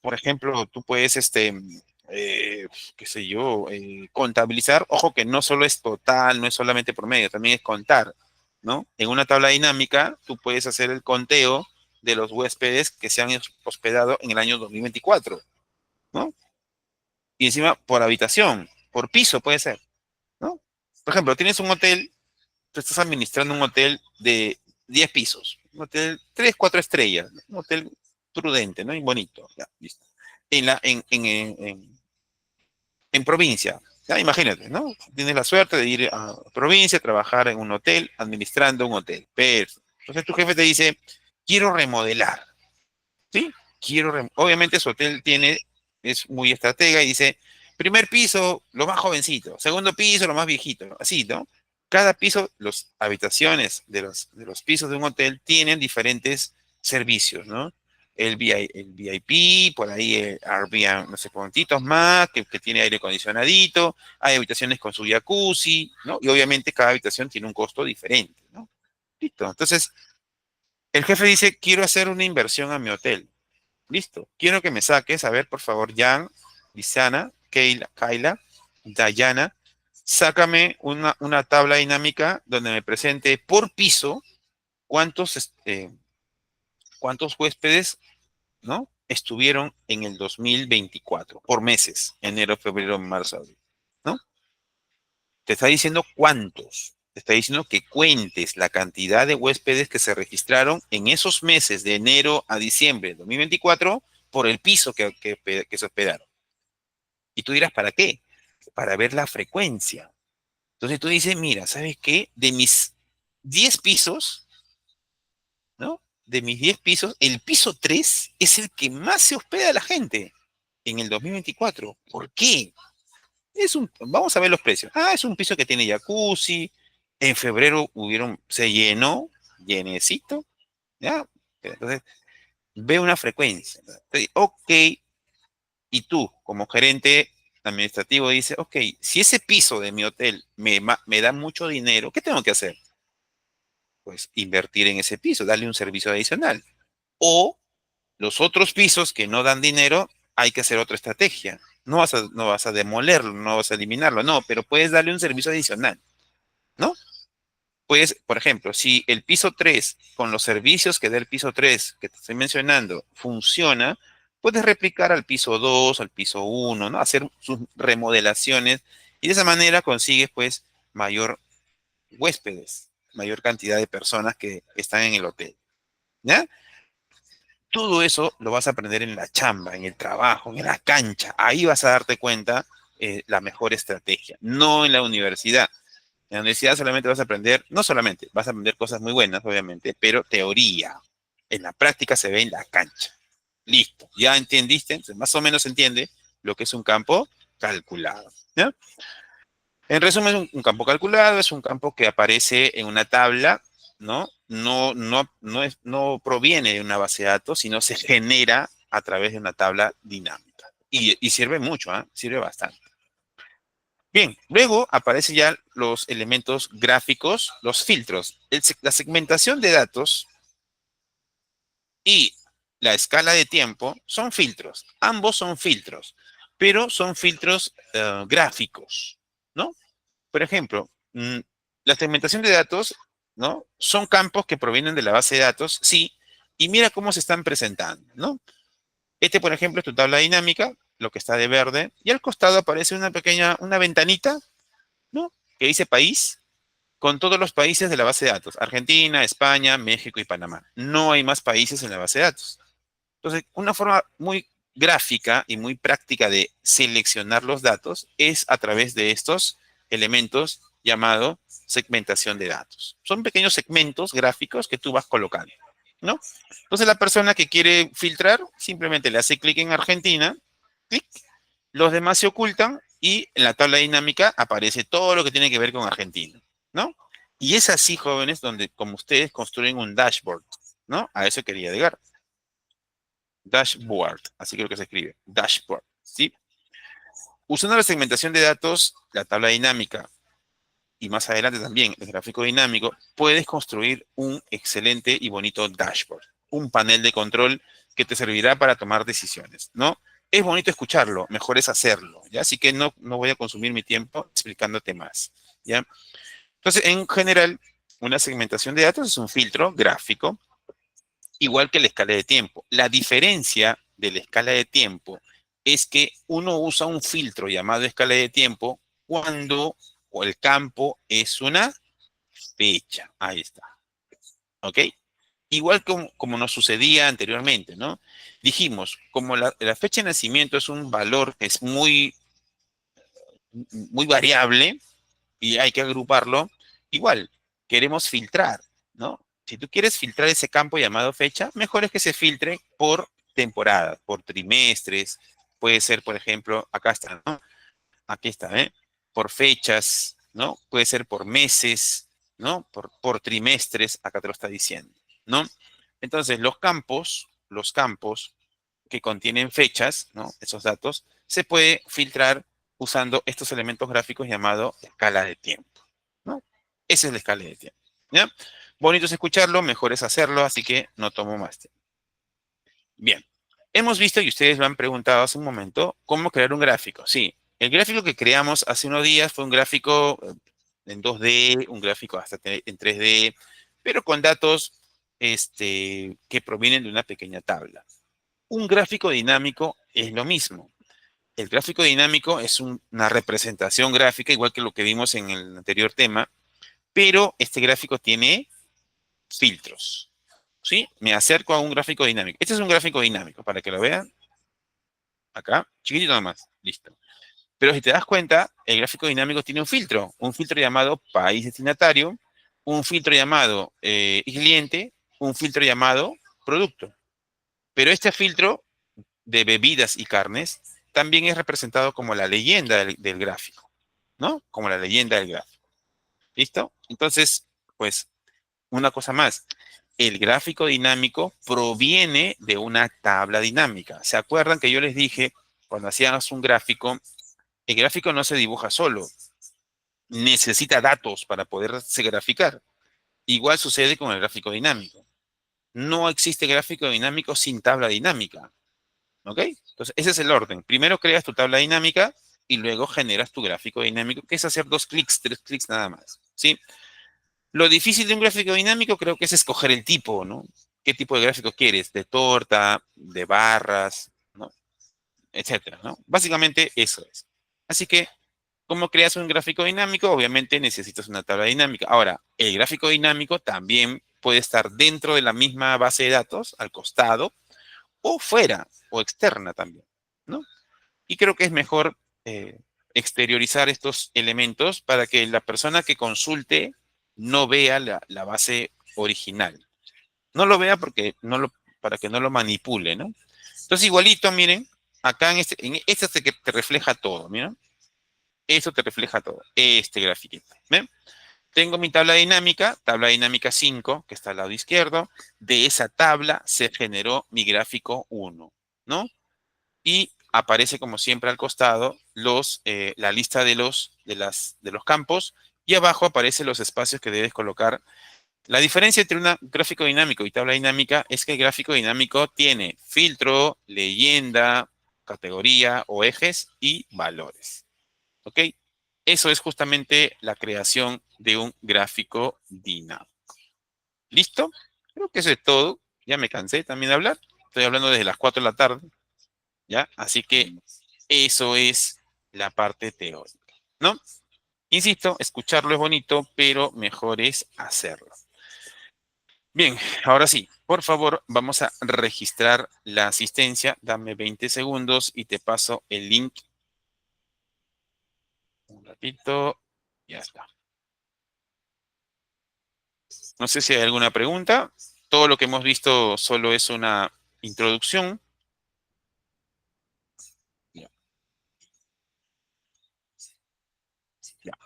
Por ejemplo, tú puedes, eh, qué sé yo, contabilizar. Ojo que no solo es total, no es solamente promedio, también es contar, ¿no? En una tabla dinámica, tú puedes hacer el conteo de los huéspedes que se han hospedado en el año 2024, ¿no? Y encima por habitación, por piso puede ser, ¿no? Por ejemplo, tienes un hotel, tú estás administrando un hotel de 10 pisos, un hotel 3, 4 estrellas, ¿no? Un hotel prudente, ¿no? Y bonito, ya, listo. En provincia, ya, imagínate, ¿no? Tienes la suerte de ir a provincia, trabajar en un hotel, administrando un hotel. Pero, entonces tu jefe te dice, quiero remodelar, ¿sí? Obviamente su hotel es muy estratega y dice, primer piso, lo más jovencito, segundo piso, lo más viejito, ¿no? Así, ¿no? Cada piso, las habitaciones de los pisos de un hotel tienen diferentes servicios, ¿no? El VIP, por ahí el Airbnb, no sé cuántitos más, que tiene aire acondicionadito, hay habitaciones con su jacuzzi, ¿no? Y obviamente cada habitación tiene un costo diferente, ¿no? Listo. Entonces, el jefe dice, quiero hacer una inversión a mi hotel. Listo. Quiero que me saques, a ver, por favor, Jan, Lisana, Kaila, Dayana, sácame una tabla dinámica donde me presente por piso cuántos, cuántos huéspedes, ¿no? Estuvieron en el 2024, por meses, enero, febrero, marzo, abril, ¿no? Te está diciendo cuántos. Te está diciendo que cuentes la cantidad de huéspedes que se registraron en esos meses de enero a diciembre de 2024 por el piso que se hospedaron. Y tú dirás, ¿para qué? Para ver la frecuencia. Entonces tú dices, mira, ¿sabes qué? De mis 10 pisos, ¿no? De mis 10 pisos, el piso 3 es el que más se hospeda a la gente en el 2024. ¿Por qué? Vamos a ver los precios. Ah, es un piso que tiene jacuzzi. En febrero se llenó, llenecito, ¿ya? Entonces, ve una frecuencia. Entonces, ok, y tú, como gerente administrativo, dices, ok, si ese piso de mi hotel me da mucho dinero, ¿qué tengo que hacer? Pues invertir en ese piso, darle un servicio adicional. O los otros pisos que no dan dinero, hay que hacer otra estrategia. No vas a demolerlo, no vas a eliminarlo, no, pero puedes darle un servicio adicional, ¿no? Pues, por ejemplo, si el piso 3 con los servicios que da el piso 3 que te estoy mencionando, funciona, puedes replicar al piso 2 al piso uno, ¿no? Hacer sus remodelaciones y de esa manera consigues, pues, mayor huéspedes, mayor cantidad de personas que están en el hotel, ¿ya? Todo eso lo vas a aprender en la chamba, en el trabajo, en la cancha. Ahí vas a darte cuenta la mejor estrategia, no en la universidad. En la universidad solamente vas a aprender, no solamente, vas a aprender cosas muy buenas, obviamente, pero teoría. En la práctica se ve en la cancha. Listo, ya entendiste, entonces, más o menos entiende lo que es un campo calculado, ¿ya? En resumen, un campo calculado es un campo que aparece en una tabla, ¿no? No proviene de una base de datos, sino se genera a través de una tabla dinámica. Y sirve mucho, ¿eh? Sirve bastante. Bien, luego aparecen ya los elementos gráficos, los filtros. La segmentación de datos y la escala de tiempo son filtros. Ambos son filtros, pero son filtros gráficos, ¿no? Por ejemplo, la segmentación de datos, ¿no? Son campos que provienen de la base de datos, sí, y mira cómo se están presentando, ¿no? Este, por ejemplo, es tu tabla dinámica, lo que está de verde, y al costado aparece una ventanita, ¿no? Que dice país, con todos los países de la base de datos, Argentina, España, México y Panamá. No hay más países en la base de datos. Entonces, una forma muy gráfica y muy práctica de seleccionar los datos es a través de estos elementos llamado segmentación de datos. Son pequeños segmentos gráficos que tú vas colocando, ¿no? Entonces, la persona que quiere filtrar simplemente le hace clic en Argentina, clic, los demás se ocultan y en la tabla dinámica aparece todo lo que tiene que ver con Argentina, ¿no? Y es así, jóvenes, donde como ustedes construyen un dashboard, ¿no? A eso quería llegar. Dashboard, así creo que se escribe, dashboard, ¿sí? Usando la segmentación de datos, la tabla dinámica y más adelante también el gráfico dinámico, puedes construir un excelente y bonito dashboard, un panel de control que te servirá para tomar decisiones, ¿no? Es bonito escucharlo, mejor es hacerlo, ¿ya? Así que no voy a consumir mi tiempo explicándote más, ¿ya? Entonces, en general, una segmentación de datos es un filtro gráfico, igual que la escala de tiempo. La diferencia de la escala de tiempo es que uno usa un filtro llamado escala de tiempo cuando o el campo es una fecha. Ahí está. ¿Ok? Igual como nos sucedía anteriormente, ¿no? Dijimos, como la fecha de nacimiento es un valor que es muy variable y hay que agruparlo, igual, queremos filtrar, ¿no? Si tú quieres filtrar ese campo llamado fecha, mejor es que se filtre por temporada, por trimestres, puede ser, por ejemplo, acá está, ¿no? Aquí está, ¿eh? Por fechas, ¿no? Puede ser por meses, ¿no? Por trimestres, acá te lo está diciendo, ¿no? Entonces, los campos que contienen fechas, ¿no? Esos datos, se puede filtrar usando estos elementos gráficos llamado escala de tiempo, ¿no? Esa es la escala de tiempo, ¿ya? Bonito es escucharlo, mejor es hacerlo, así que no tomo más tiempo. Bien, hemos visto y ustedes lo han preguntado hace un momento, ¿cómo crear un gráfico? Sí, el gráfico que creamos hace unos días fue un gráfico en 2D, un gráfico hasta en 3D, pero con datos que provienen de una pequeña tabla. Un gráfico dinámico es lo mismo. El gráfico dinámico es una representación gráfica, igual que lo que vimos en el anterior tema, pero este gráfico tiene filtros. ¿Sí? Me acerco a un gráfico dinámico. Este es un gráfico dinámico, para que lo vean. Acá, chiquitito nomás. Listo. Pero si te das cuenta, el gráfico dinámico tiene un filtro llamado país destinatario, un filtro llamado cliente, un filtro llamado producto. Pero este filtro de bebidas y carnes también es representado como la leyenda del gráfico, ¿no? Como la leyenda del gráfico. ¿Listo? Entonces, pues, una cosa más. El gráfico dinámico proviene de una tabla dinámica. ¿Se acuerdan que yo les dije, cuando hacíamos un gráfico, el gráfico no se dibuja solo, necesita datos para poderse graficar. Igual sucede con el gráfico dinámico. No existe gráfico dinámico sin tabla dinámica. ¿Ok? Entonces, ese es el orden. Primero creas tu tabla dinámica y luego generas tu gráfico dinámico, que es hacer 2 clics, 3 clics nada más. ¿Sí? Lo difícil de un gráfico dinámico creo que es escoger el tipo, ¿no? ¿Qué tipo de gráfico quieres? ¿De torta? ¿De barras? ¿No? Etcétera, ¿no? Básicamente eso es. Así que, ¿cómo creas un gráfico dinámico? Obviamente necesitas una tabla dinámica. Ahora, el gráfico dinámico también puede estar dentro de la misma base de datos, al costado, o fuera, o externa también, ¿no? Y creo que es mejor exteriorizar estos elementos para que la persona que consulte no vea la base original. No lo vea para que no lo manipule, ¿no? Entonces, igualito, miren, acá en este te refleja todo, miren. Esto te refleja todo, este grafiquito. ¿Ven? Tengo mi tabla dinámica 5, que está al lado izquierdo. De esa tabla se generó mi gráfico 1, ¿no? Y aparece como siempre al costado la lista de los campos y abajo aparecen los espacios que debes colocar. La diferencia entre un gráfico dinámico y tabla dinámica es que el gráfico dinámico tiene filtro, leyenda, categoría o ejes y valores. ¿Ok? Eso es justamente la creación de un gráfico dinámico. ¿Listo? Creo que eso es todo. Ya me cansé también de hablar. Estoy hablando desde las 4 de la tarde. ¿Ya? Así que eso es la parte teórica, ¿no? Insisto, escucharlo es bonito, pero mejor es hacerlo. Bien, ahora sí, por favor, vamos a registrar la asistencia. Dame 20 segundos y te paso el link. Un ratito. Ya está. No sé si hay alguna pregunta. Todo lo que hemos visto solo es una introducción. Ya, ya.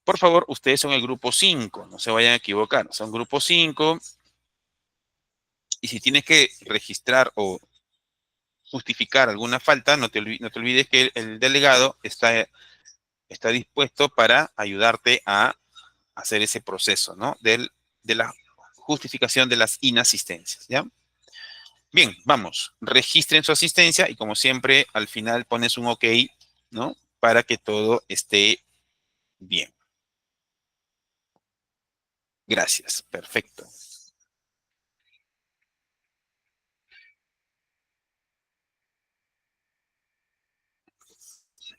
Por favor, ustedes son el grupo 5, no se vayan a equivocar. Son grupo 5 y si tienes que registrar o justificar alguna falta, no te olvides que el delegado está dispuesto para ayudarte a hacer ese proceso, ¿no? De la justificación de las inasistencias, ¿ya? Bien, vamos, registren su asistencia y como siempre, al final pones un OK, ¿no? Para que todo esté bien. Gracias, perfecto.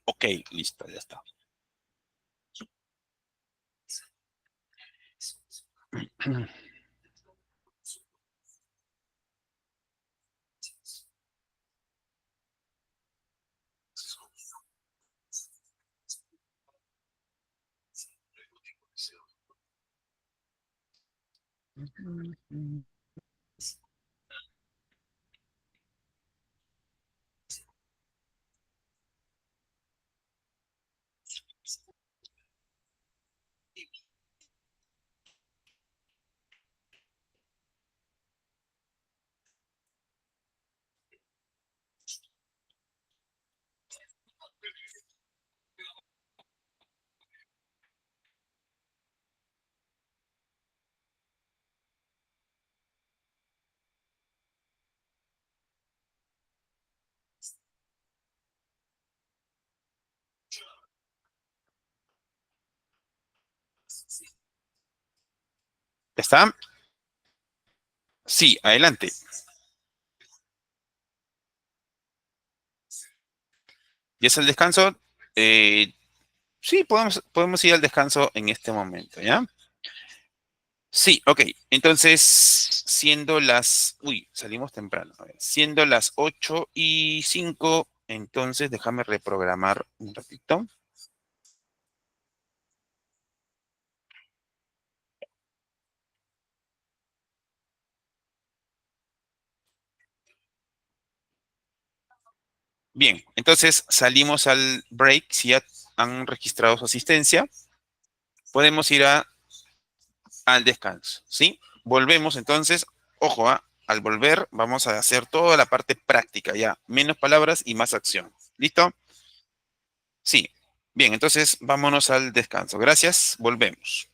OK, listo, ya está. ¿Ya está? Sí, adelante. ¿Ya es el descanso? Eh, sí, podemos ir al descanso en este momento, ¿ya? Sí, ok. Entonces, siendo las... Uy, salimos temprano. A ver, siendo las 8:05, entonces déjame reprogramar un ratito. Bien, entonces salimos al break. Si ya han registrado su asistencia, podemos ir al descanso, ¿sí? Volvemos entonces. Ojo, al volver vamos a hacer toda la parte práctica, ya. Menos palabras y más acción. ¿Listo? Sí. Bien, entonces vámonos al descanso. Gracias, volvemos.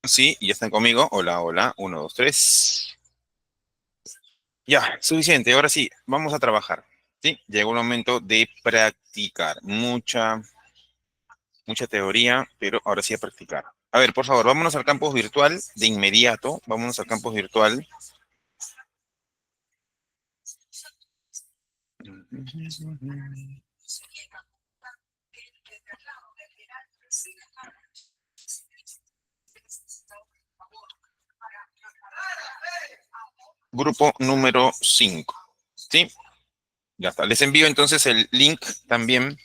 Sí, ya están conmigo. Hola, hola. Uno, dos, tres. Ya, suficiente. Ahora sí, vamos a trabajar. Sí, llegó el momento de practicar. Mucha teoría, pero ahora sí a practicar. A ver, por favor, vámonos al campus virtual de inmediato. Vámonos al campus virtual. Grupo número 5. ¿Sí? Ya está. Les envío entonces el link también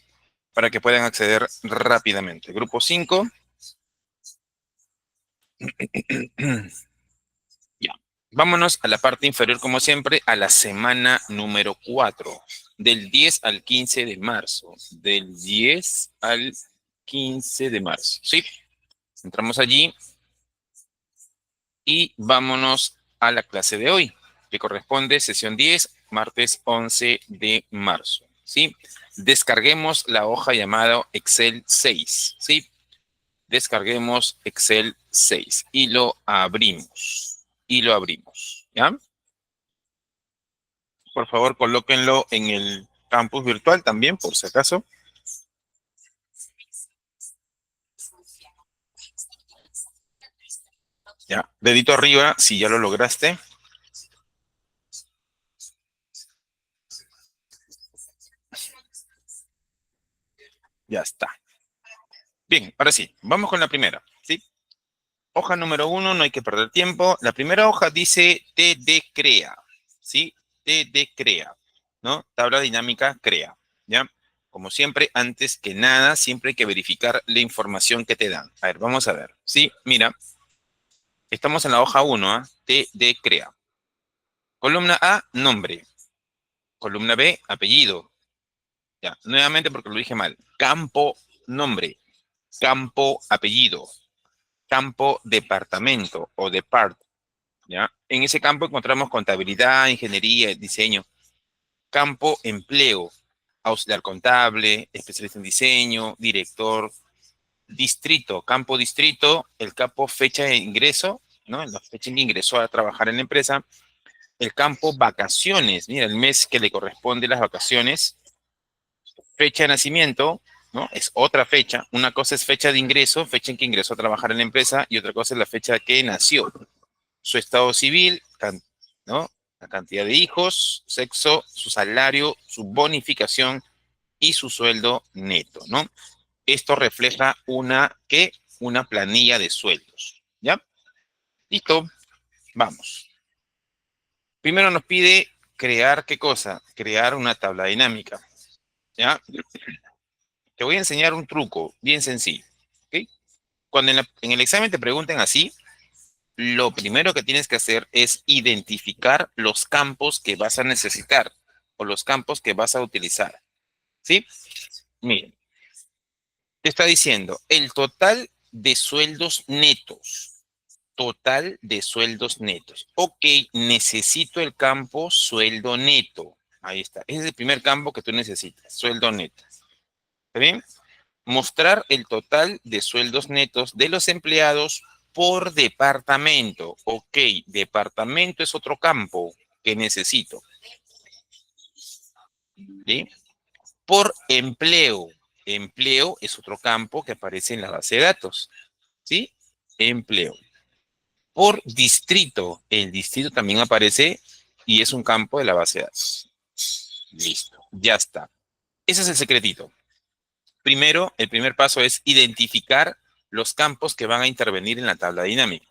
para que puedan acceder rápidamente. Grupo 5. Ya. Vámonos a la parte inferior, como siempre, a la semana número 4, del 10 al 15 de marzo. Del 10 al 15 de marzo. ¿Sí? Entramos allí y vámonos a la clase de hoy, que corresponde sesión 10, martes 11 de marzo. ¿Sí? Descarguemos la hoja llamada Excel 6. ¿Sí? Descarguemos Excel 6 y lo abrimos. Y lo abrimos. ¿Ya? Por favor, colóquenlo en el campus virtual también, por si acaso. Ya, dedito arriba si ya lo lograste. Ya está. Bien, ahora sí, vamos con la primera. ¿Sí? Hoja número 1, no hay que perder tiempo. La primera hoja dice TD Crea. ¿Sí? TD Crea. ¿No? Tabla dinámica Crea. ¿Ya? Como siempre, antes que nada, siempre hay que verificar la información que te dan. A ver, vamos a ver. Sí, mira, estamos en la hoja 1, ¿eh? TD Crea. Columna A, nombre. Columna B, apellido. Ya, nuevamente porque lo dije mal. Campo, nombre. Campo, apellido. Campo, departamento o depart. ¿Ya? En ese campo encontramos contabilidad, ingeniería, diseño. Campo, empleo. Auxiliar contable, especialista en diseño, director. Distrito, campo distrito, el campo fecha de ingreso, ¿no? La fecha en que ingresó a trabajar en la empresa. El campo vacaciones, mira, el mes que le corresponde las vacaciones. Fecha de nacimiento, ¿no? Es otra fecha. Una cosa es fecha de ingreso, fecha en que ingresó a trabajar en la empresa, y otra cosa es la fecha que nació. Su estado civil, ¿no? La cantidad de hijos, sexo, su salario, su bonificación y su sueldo neto, ¿no? Esto refleja ¿qué? Una planilla de sueldos, ¿ya? Listo, vamos. Primero nos pide crear, ¿qué cosa? Crear una tabla dinámica, ¿ya? Te voy a enseñar un truco bien sencillo. ¿Ok? Cuando en el examen te pregunten así, lo primero que tienes que hacer es identificar los campos que vas a necesitar o los campos que vas a utilizar. ¿Sí? Miren, te está diciendo el total de sueldos netos. Total de sueldos netos. Ok, necesito el campo sueldo neto. Ahí está. Ese es el primer campo que tú necesitas, sueldo neto. ¿Está bien? Mostrar el total de sueldos netos de los empleados por departamento. Ok, departamento es otro campo que necesito. ¿Sí? Por empleo. Empleo es otro campo que aparece en la base de datos. ¿Sí? Empleo. Por distrito. El distrito también aparece y es un campo de la base de datos. Listo. Ya está. Ese es el secretito. Primero, el primer paso es identificar los campos que van a intervenir en la tabla dinámica.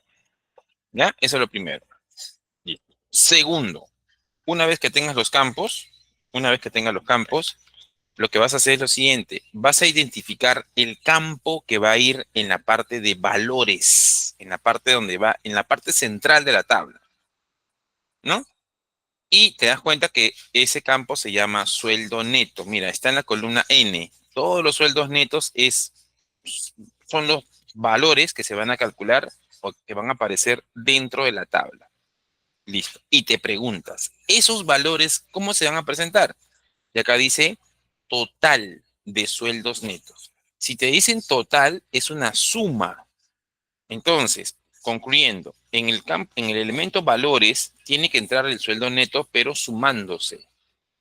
¿Ya? Eso es lo primero. Listo. Segundo, una vez que tengas los campos, una vez que tengas los campos, lo que vas a hacer es lo siguiente. Vas a identificar el campo que va a ir en la parte de valores, en la parte donde va, en la parte central de la tabla, ¿no? Y te das cuenta que ese campo se llama sueldo neto. Mira, está en la columna N. Todos los sueldos netos son los valores que se van a calcular o que van a aparecer dentro de la tabla. Listo. Y te preguntas, ¿esos valores cómo se van a presentar? Y acá dice total de sueldos netos. Si te dicen total, es una suma. Entonces, concluyendo, en el elemento valores tiene que entrar el sueldo neto, pero sumándose.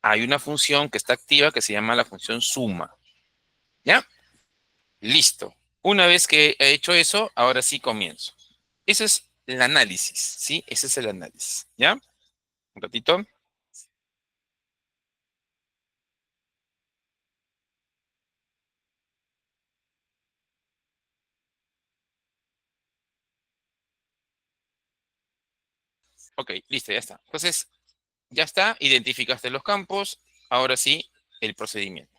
Hay una función que está activa que se llama la función suma. ¿Ya? Listo. Una vez que he hecho eso, ahora sí comienzo. Ese es el análisis, ¿sí? Ese es el análisis. ¿Ya? Un ratito. Ok, listo, ya está. Entonces, ya está, identificaste los campos. Ahora sí, el procedimiento.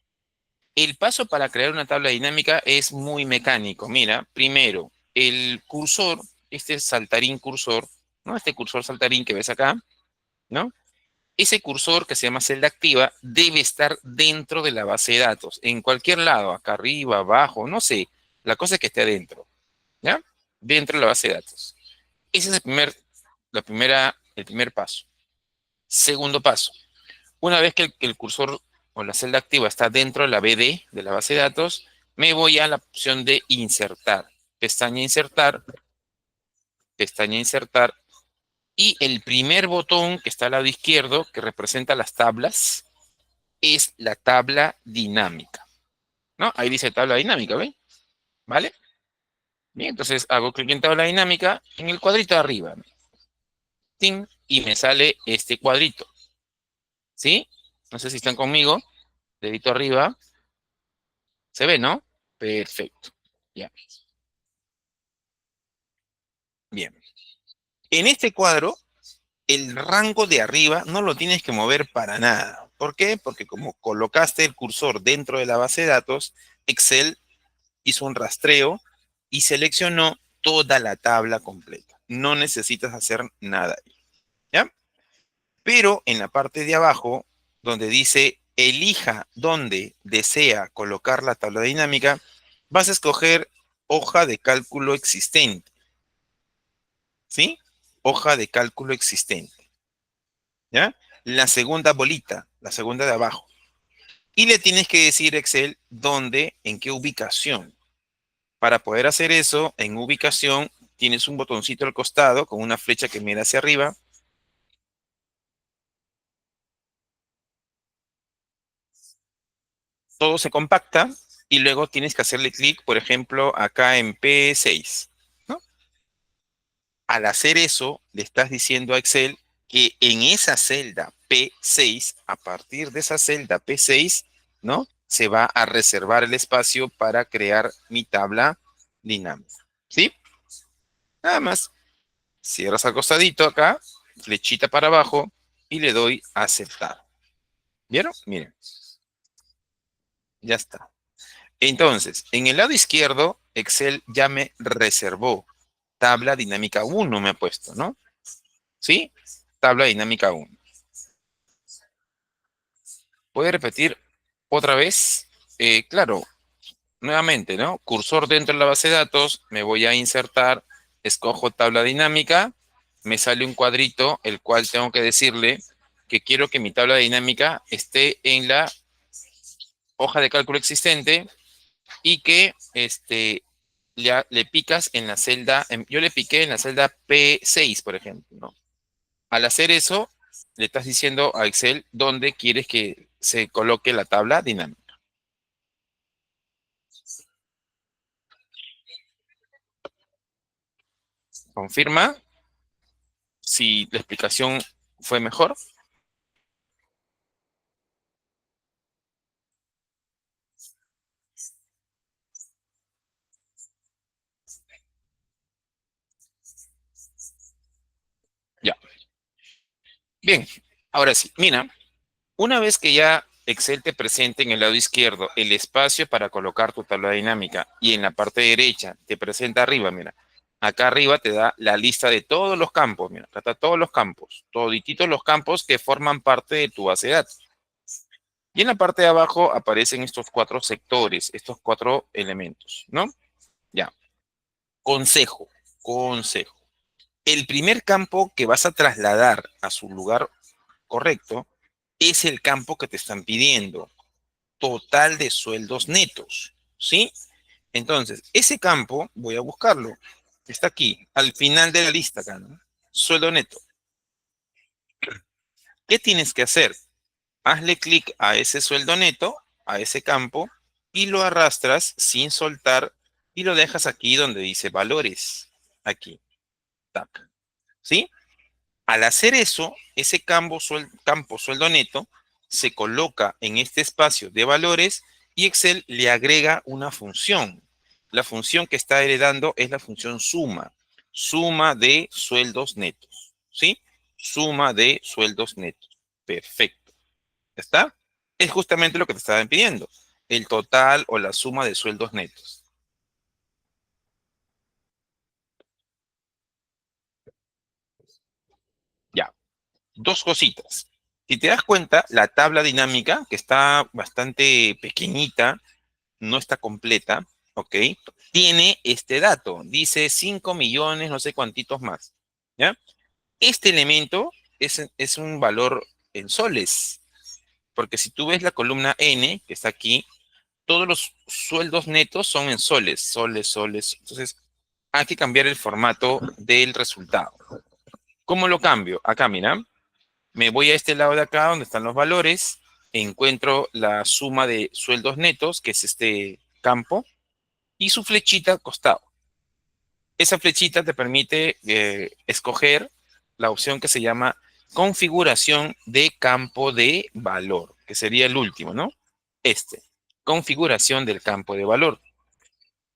El paso para crear una tabla dinámica es muy mecánico. Mira, primero, el cursor, este saltarín cursor, ¿no? Este cursor saltarín que ves acá, ¿no? Ese cursor que se llama celda activa debe estar dentro de la base de datos, en cualquier lado, acá arriba, abajo, no sé. La cosa es que esté adentro, ¿ya? Dentro de la base de datos. Ese es el primer paso. Segundo paso. Una vez que el cursor o la celda activa está dentro de la BD, de la base de datos, me voy a la opción de insertar. Pestaña insertar, pestaña insertar. Y el primer botón que está al lado izquierdo, que representa las tablas, es la tabla dinámica. ¿No? Ahí dice tabla dinámica, ¿ven? ¿Vale? Bien, entonces hago clic en tabla dinámica en el cuadrito de arriba. ¡Tin! Y me sale este cuadrito. ¿Sí? No sé si están conmigo. Dedito arriba. ¿Se ve, no? Perfecto. Ya. Bien. En este cuadro, el rango de arriba no lo tienes que mover para nada. ¿Por qué? Porque como colocaste el cursor dentro de la base de datos, Excel hizo un rastreo y seleccionó toda la tabla completa. No necesitas hacer nada. ¿Ya? Pero en la parte de abajo, donde dice elija dónde desea colocar la tabla dinámica, vas a escoger hoja de cálculo existente. ¿Sí? Hoja de cálculo existente. ¿Ya? La segunda bolita, la segunda de abajo. Y le tienes que decir a Excel dónde, en qué ubicación. Para poder hacer eso, en ubicación, tienes un botoncito al costado con una flecha que mira hacia arriba. Todo se compacta y luego tienes que hacerle clic, por ejemplo, acá en P6, ¿no? Al hacer eso, le estás diciendo a Excel que en esa celda P6, a partir de esa celda P6, ¿no? Se va a reservar el espacio para crear mi tabla dinámica. ¿Sí? Nada más. Cierras al costadito acá, flechita para abajo y le doy a aceptar. ¿Vieron? Miren, ya está. Entonces, en el lado izquierdo, Excel ya me reservó. Tabla dinámica 1 me ha puesto, ¿no? ¿Sí? Tabla dinámica 1. ¿Puede repetir otra vez? Claro, nuevamente, ¿no? Cursor dentro de la base de datos, me voy a insertar, escojo tabla dinámica, me sale un cuadrito, el cual tengo que decirle que quiero que mi tabla dinámica esté en la hoja de cálculo existente y que le picas en la celda, yo le piqué en la celda P6, por ejemplo, ¿no? Al hacer eso, le estás diciendo a Excel dónde quieres que se coloque la tabla dinámica. Confirma si la explicación fue mejor. Ya. Bien. Ahora sí, mira, una vez que ya Excel te presente en el lado izquierdo el espacio para colocar tu tabla dinámica y en la parte derecha te presenta arriba, mira, acá arriba te da la lista de todos los campos, mira, acá está todos los campos, todititos los campos que forman parte de tu base de datos. Y en la parte de abajo aparecen estos cuatro sectores, estos cuatro elementos, ¿no? Ya. Consejo, consejo. El primer campo que vas a trasladar a su lugar correcto es el campo que te están pidiendo. Total de sueldos netos, ¿sí? Entonces, ese campo voy a buscarlo. Está aquí, al final de la lista acá, ¿no? Sueldo neto. ¿Qué tienes que hacer? Hazle clic a ese sueldo neto, a ese campo, y lo arrastras sin soltar y lo dejas aquí donde dice valores. Aquí, tac. ¿Sí? Al hacer eso, ese campo sueldo neto se coloca en este espacio de valores y Excel le agrega una función. La función que está heredando es la función suma. Suma de sueldos netos. ¿Sí? Suma de sueldos netos. Perfecto. ¿Ya está? Es justamente lo que te estaban pidiendo. El total o la suma de sueldos netos. Ya. Dos cositas. Si te das cuenta, la tabla dinámica, que está bastante pequeñita, no está completa, ¿ok? Tiene este dato, dice 5 millones, no sé cuántitos más, ¿ya? Este elemento es un valor en soles, porque si tú ves la columna N, que está aquí, todos los sueldos netos son en soles, soles, soles. Entonces, hay que cambiar el formato del resultado. ¿Cómo lo cambio? Acá, mira, me voy a este lado de acá donde están los valores, encuentro la suma de sueldos netos, que es este campo, y su flechita al costado. Esa flechita te permite escoger la opción que se llama configuración de campo de valor, que sería el último, ¿no? Este, configuración del campo de valor.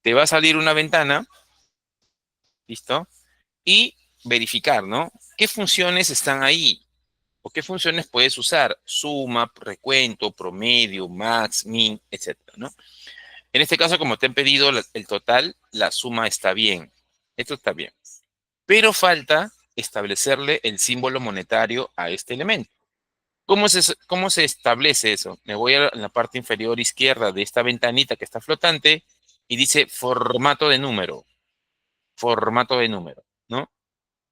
Te va a salir una ventana, ¿listo? Y verificar, ¿no? ¿Qué funciones están ahí? ¿O qué funciones puedes usar? Suma, recuento, promedio, max, min, etcétera, ¿no? En este caso, como te han pedido el total, la suma está bien. Esto está bien. Pero falta establecerle el símbolo monetario a este elemento. ¿Cómo se establece eso? Me voy a la parte inferior izquierda de esta ventanita que está flotante y dice formato de número, ¿no?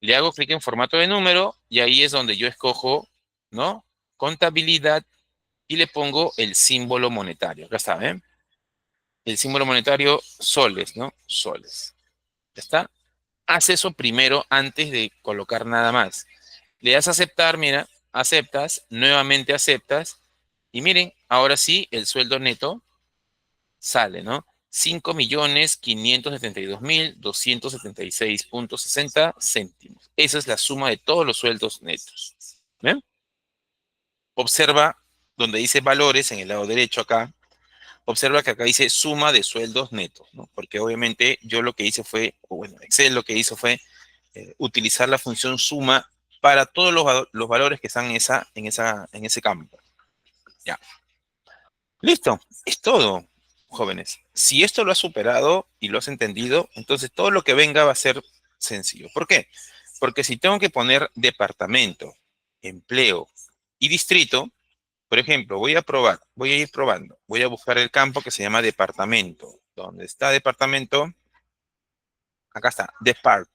Le hago clic en formato de número y ahí es donde yo escojo, ¿no? Contabilidad y le pongo el símbolo monetario. Acá está, ¿eh? El símbolo monetario soles, ¿no? Soles. ¿Ya está? Haz eso primero antes de colocar nada más. Le das a aceptar, mira, aceptas, nuevamente aceptas y miren, ahora sí el sueldo neto sale, ¿no? 5.572.276.60 céntimos. Esa es la suma de todos los sueldos netos. ¿Ven? Observa donde dice valores en el lado derecho acá. Observa que acá dice suma de sueldos netos, ¿no? Porque obviamente yo lo que hice fue, o bueno, Excel lo que hizo fue utilizar la función suma para todos los valores que están en ese campo. Ya. Listo. Es todo, jóvenes. Si esto lo has superado y lo has entendido, entonces todo lo que venga va a ser sencillo. ¿Por qué? Porque si tengo que poner departamento, empleo y distrito, por ejemplo, voy a ir probando. Voy a buscar el campo que se llama departamento. ¿Dónde está departamento? Acá está, depart.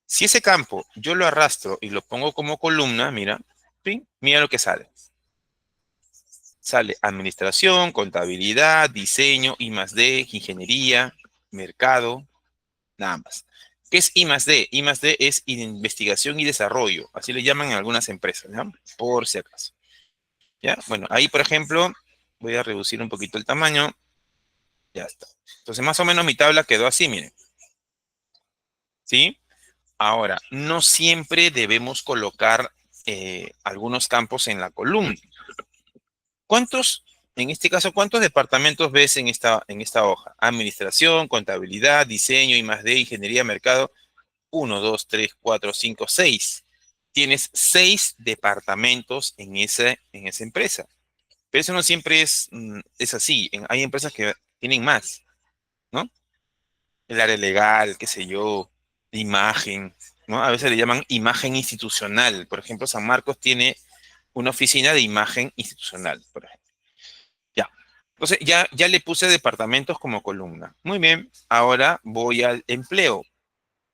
Si ese campo yo lo arrastro y lo pongo como columna, mira, ¿sí? Mira lo que sale. Sale administración, contabilidad, diseño, I+D, ingeniería, mercado, nada más. ¿Qué es I+D? I+D es investigación y desarrollo, así le llaman en algunas empresas, ¿ya? Por si acaso. ¿Ya? Bueno, ahí, por ejemplo, voy a reducir un poquito el tamaño. Ya está. Entonces, más o menos mi tabla quedó así, miren. ¿Sí? Ahora, no siempre debemos colocar algunos campos en la columna. ¿Cuántos, en este caso, cuántos departamentos ves en esta hoja? Administración, contabilidad, diseño, I+D, ingeniería, mercado. 1, 2, 3, 4, 5, 6. Tienes 6 departamentos en esa empresa. Pero eso no siempre es así. Hay empresas que tienen más, ¿no? El área legal, qué sé yo, imagen, ¿no? A veces le llaman imagen institucional. Por ejemplo, San Marcos tiene una oficina de imagen institucional, por ejemplo. Ya. Entonces, ya le puse departamentos como columna. Muy bien. Ahora voy al empleo.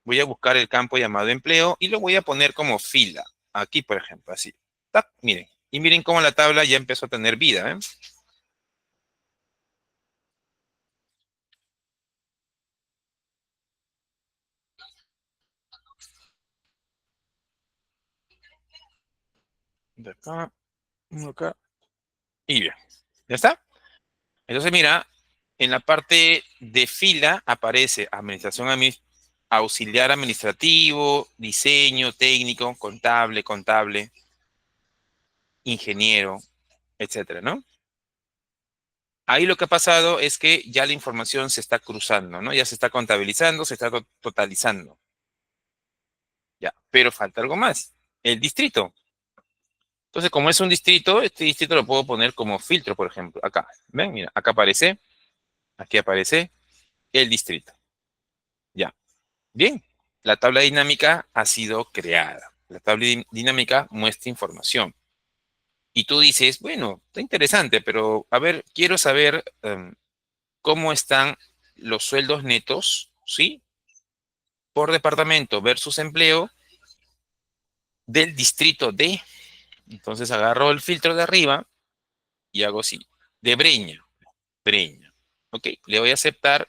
Voy a buscar el campo llamado empleo y lo voy a poner como fila. Aquí, por ejemplo, así. ¡Tac! Miren. Y miren cómo la tabla ya empezó a tener vida, ¿eh? De acá, uno acá. Y bien. ¿Ya está? Entonces, mira, en la parte de fila aparece auxiliar administrativo, diseño, técnico, contable, ingeniero, etcétera, ¿no? Ahí lo que ha pasado es que ya la información se está cruzando, ¿no? Ya se está contabilizando, se está totalizando. Ya, pero falta algo más, el distrito. Entonces, como es un distrito, este distrito lo puedo poner como filtro, por ejemplo, acá. ¿Ven? Mira, acá aparece, aquí aparece el distrito. Ya. Bien, la tabla dinámica ha sido creada. La tabla dinámica muestra información. Y tú dices, bueno, está interesante, pero a ver, quiero saber cómo están los sueldos netos, ¿sí? Por departamento versus empleo del distrito D. Entonces agarro el filtro de arriba y hago así, de Breña, Breña. Ok, le voy a aceptar.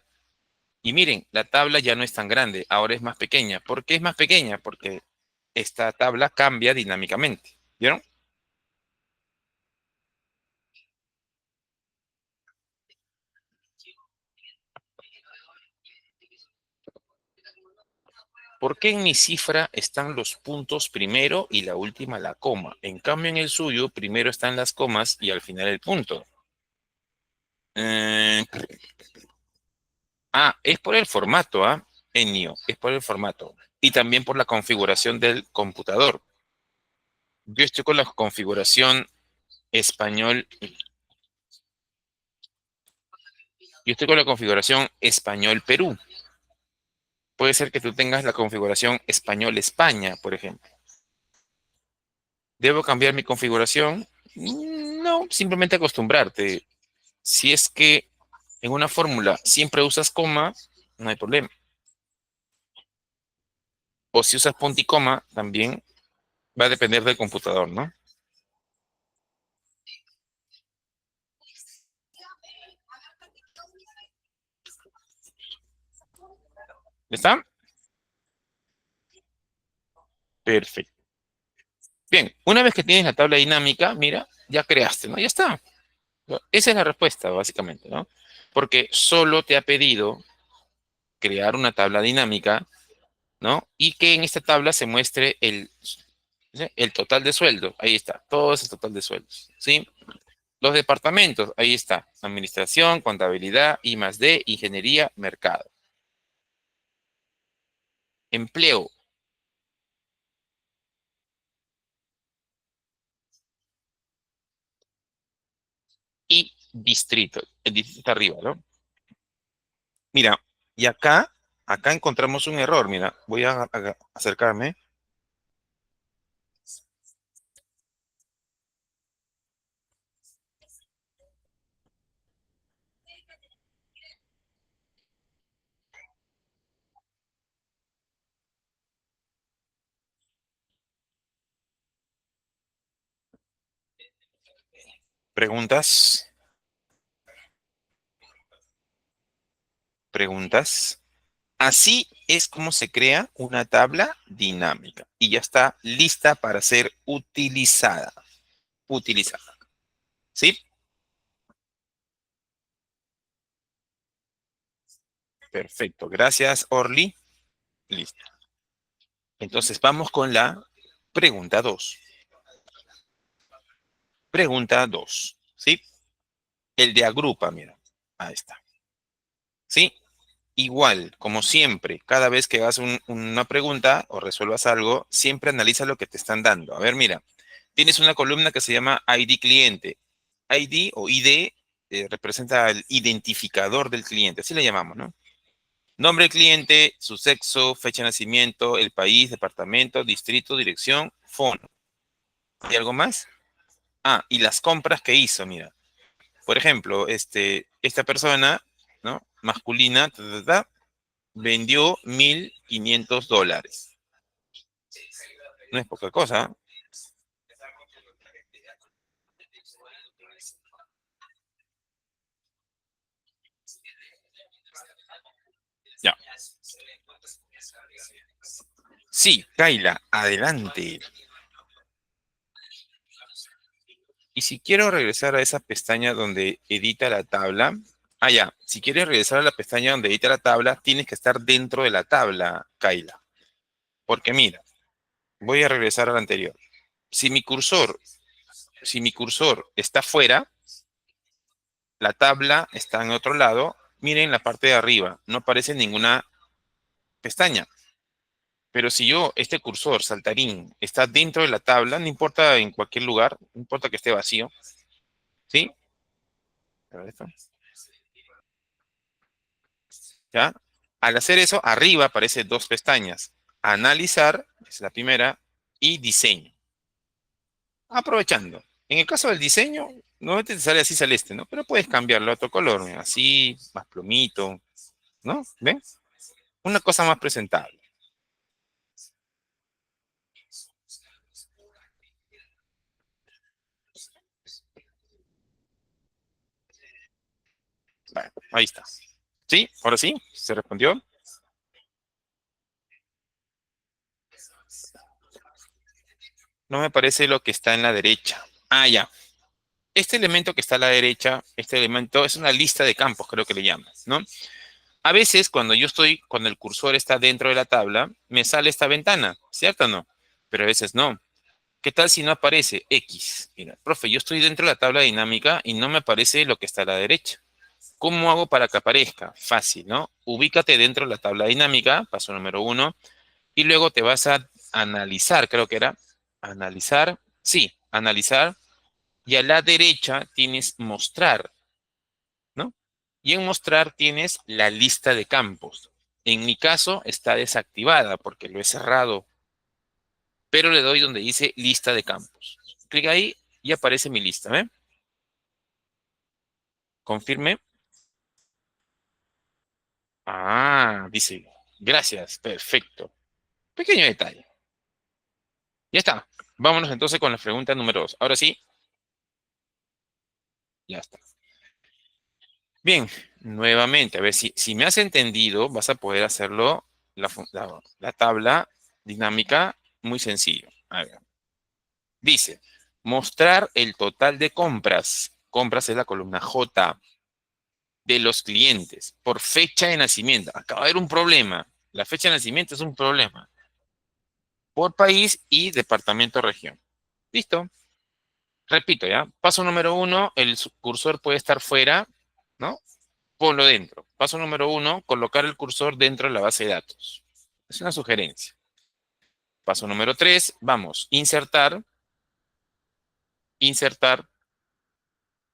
Y miren, la tabla ya no es tan grande, ahora es más pequeña. ¿Por qué es más pequeña? Porque esta tabla cambia dinámicamente. ¿Vieron? ¿Por qué en mi cifra están los puntos primero y la última la coma? En cambio, en el suyo, primero están las comas y al final el punto. Eh, es por el formato, ¿ah? Enio, es por el formato. Y también por la configuración del computador. Yo estoy con la configuración español, yo estoy con la configuración español Perú. Puede ser que tú tengas la configuración español España, por ejemplo. ¿Debo cambiar mi configuración? No, simplemente acostumbrarte. Si es que en una fórmula siempre usas coma, no hay problema. O si usas punto y coma, también va a depender del computador, ¿no? ¿Está? Perfecto. Bien, una vez que tienes la tabla dinámica, mira, ya creaste, ¿no? Ya está. Esa es la respuesta, básicamente, ¿no? Porque solo te ha pedido crear una tabla dinámica, ¿no? Y que en esta tabla se muestre el total de sueldos. Ahí está, todo es el total de sueldos, ¿sí? Los departamentos, ahí está. Administración, contabilidad, I más D, ingeniería, mercado. Empleo y distrito. El distrito está arriba, ¿no? Mira, y acá encontramos un error. Mira, voy a acercarme. Preguntas, preguntas. Así es como se crea una tabla dinámica y ya está lista para ser utilizada. Utilizada. ¿Sí? Perfecto. Gracias, Orly. Listo. Entonces vamos con la pregunta 2. Pregunta 2. ¿Sí? El de agrupa, mira. Ahí está. ¿Sí? Igual, como siempre, cada vez que hagas una pregunta o resuelvas algo, siempre analiza lo que te están dando. A ver, mira, tienes una columna que se llama ID cliente. ID o ID representa el identificador del cliente, así le llamamos, ¿no? Nombre del cliente, su sexo, fecha de nacimiento, el país, departamento, distrito, dirección, fono. ¿Hay algo más? Y las compras que hizo, mira. Por ejemplo, esta persona, ¿no? Masculina, vendió $1,500. No es poca cosa. Ya. Sí, Kaila, adelante. Y si quiero regresar a esa pestaña donde edita la tabla, ah, ya, si quieres regresar a la pestaña donde edita la tabla, tienes que estar dentro de la tabla, Kaila. Porque mira, voy a regresar al anterior. Si mi cursor, si mi cursor está fuera, la tabla está en otro lado, miren la parte de arriba, no aparece ninguna pestaña. Pero si yo, este cursor saltarín, está dentro de la tabla, no importa en cualquier lugar, no importa que esté vacío, ¿sí? A ver esto. ¿Ya? Al hacer eso, arriba aparecen dos pestañas. Analizar, es la primera, y diseño. Aprovechando. En el caso del diseño, no te sale así celeste, ¿no? Pero puedes cambiarlo a otro color, mira, así, más plumito, ¿no? ¿Ven? Una cosa más presentable. Bueno, ahí está. ¿Sí? Ahora sí, se respondió. No me parece lo que está en la derecha. Ah, ya. Este elemento que está a la derecha, este elemento es una lista de campos, creo que le llaman, ¿no? A veces cuando el cursor está dentro de la tabla, me sale esta ventana, ¿cierto o no? Pero a veces no. ¿Qué tal si no aparece X? Mira, profe, yo estoy dentro de la tabla dinámica y no me aparece lo que está a la derecha. ¿Cómo hago para que aparezca? Fácil, ¿no? Ubícate dentro de la tabla dinámica, paso número uno, y luego te vas a analizar, creo que era, analizar, sí, analizar, y a la derecha tienes mostrar, ¿no? Y en mostrar tienes la lista de campos. En mi caso está desactivada porque lo he cerrado, pero le doy donde dice lista de campos. Clic ahí y aparece mi lista, ¿ve? Confirme. Ah, dice, gracias, perfecto. Pequeño detalle. Ya está. Vámonos entonces con la pregunta número 2. Ahora sí, ya está. Bien, nuevamente, a ver si me has entendido, vas a poder hacerlo la tabla dinámica muy sencillo. A ver, dice, mostrar el total de compras. Compras es la columna J de los clientes por fecha de nacimiento. Acaba de haber un problema. La fecha de nacimiento es un problema. Por país y departamento región. ¿Listo? Repito, ¿ya? Paso número uno, el cursor puede estar fuera, ¿no? Ponlo dentro. Paso número uno, colocar el cursor dentro de la base de datos. Es una sugerencia. Paso número tres, vamos, insertar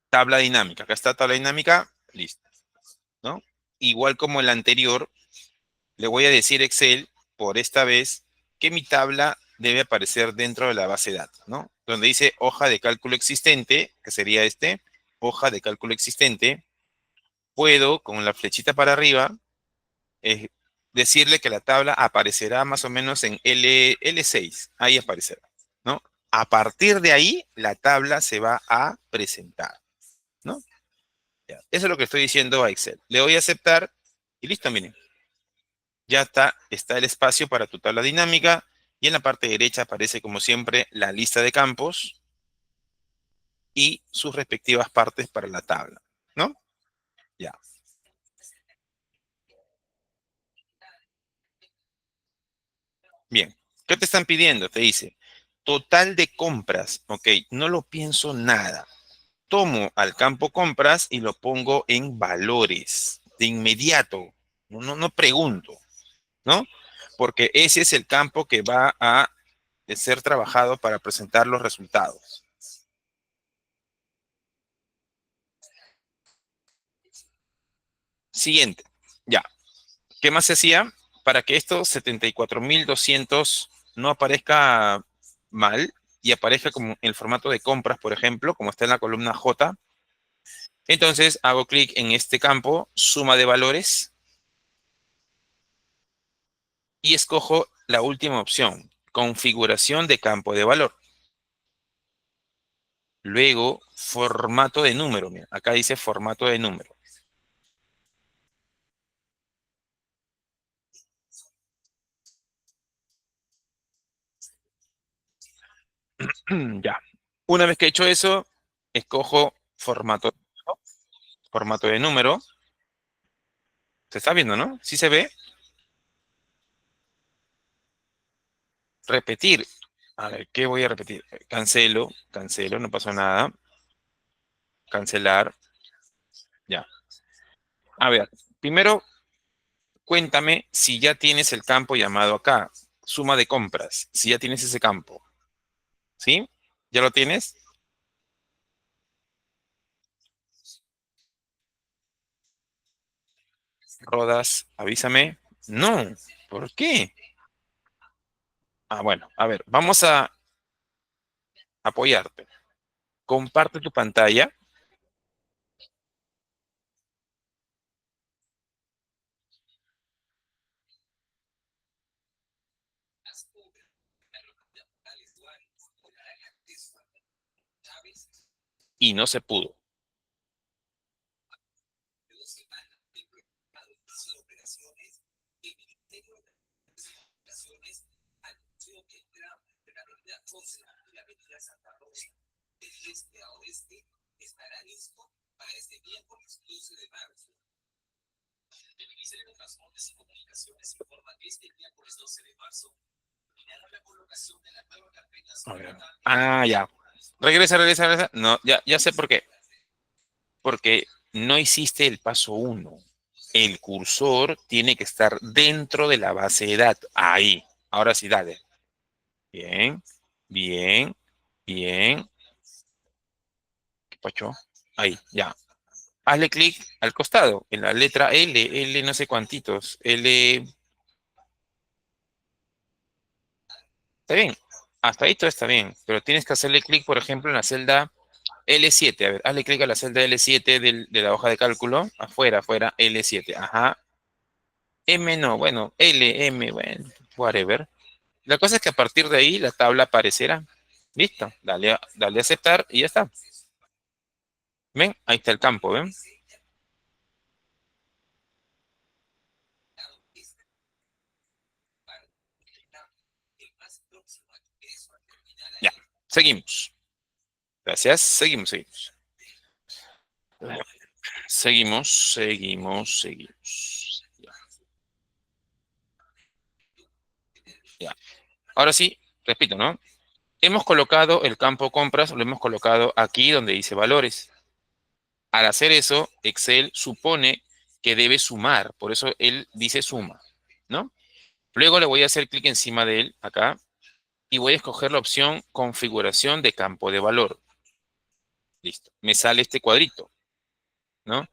tabla dinámica. Acá está tabla dinámica, listo, ¿no? Igual como el anterior, le voy a decir a Excel, por esta vez, que mi tabla debe aparecer dentro de la base de datos, ¿no? Donde dice hoja de cálculo existente, que sería este, hoja de cálculo existente, puedo, con la flechita para arriba, eh, decirle que la tabla aparecerá más o menos en L6, ahí aparecerá, ¿no? A partir de ahí, la tabla se va a presentar, ¿no? Ya, eso es lo que estoy diciendo a Excel. Le doy a aceptar y listo, miren. Ya está el espacio para tu tabla dinámica y en la parte derecha aparece como siempre la lista de campos y sus respectivas partes para la tabla, ¿no? Ya. Bien. ¿Qué te están pidiendo? Te dice, total de compras. Ok, no lo pienso nada. Tomo al campo compras y lo pongo en valores de inmediato. No pregunto, ¿no? Porque ese es el campo que va a ser trabajado para presentar los resultados. Siguiente. Ya. ¿Qué más se hacía? Para que estos 74.200 no aparezca mal y aparezca como en el formato de compras, por ejemplo, como está en la columna J. Entonces hago clic en este campo, suma de valores, y escojo la última opción, configuración de campo de valor. Luego, formato de número. Mira, acá dice formato de número. Ya. Una vez que he hecho eso, escojo formato de número. Se está viendo, ¿no? Sí se ve. Repetir. A ver, ¿qué voy a repetir? Cancelo, no pasó nada. Cancelar, ya. A ver, primero cuéntame si ya tienes el campo llamado acá, suma de compras, si ya tienes ese campo, ¿sí? ¿Ya lo tienes? Rodas, avísame. No, ¿por qué? Ah, bueno, a ver, vamos a apoyarte. Comparte tu pantalla y no se pudo. A ver. Ah, ya. Regresa. No, ya sé por qué. Porque no hiciste el paso uno. El cursor tiene que estar dentro de la base de datos. Ahí. Ahora sí, dale. Bien, bien, bien. ¿Qué pacho? Ahí, ya. Hazle clic al costado, en la letra L no sé cuántitos. Está bien. Hasta ahí todo está bien. Pero tienes que hacerle clic, por ejemplo, en la celda L7. A ver, hazle clic a la celda L7 de la hoja de cálculo. Afuera, L7. Ajá. M no, bueno, M, bueno, whatever. La cosa es que a partir de ahí la tabla aparecerá. Listo. Dale a aceptar y ya está. ¿Ven? Ahí está el campo, ¿ven? Ya. Seguimos. Gracias. Seguimos. Seguimos. Ya, ya. Ahora sí, repito, ¿no? Hemos colocado el campo compras, lo hemos colocado aquí donde dice valores. Al hacer eso, Excel supone que debe sumar, por eso él dice suma, ¿no? Luego le voy a hacer clic encima de él, acá, y voy a escoger la opción configuración de campo de valor. Listo. Me sale este cuadrito, ¿no?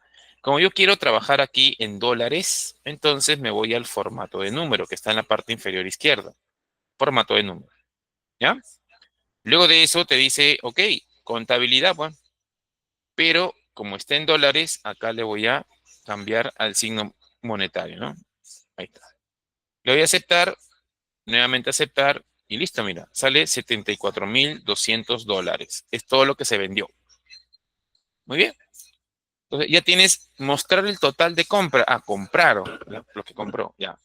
Como yo quiero trabajar aquí en dólares, entonces me voy al formato de número que está en la parte inferior izquierda. Formato de número, ¿ya? Luego de eso te dice, ok, contabilidad, bueno, pero como está en dólares, acá le voy a cambiar al signo monetario, ¿no? Ahí está. Le voy a aceptar, nuevamente aceptar, y listo, mira, sale 74.200 dólares. Es todo lo que se vendió. Muy bien. Entonces ya tienes mostrar el total de compra. Ah, compraron lo que compró, ya.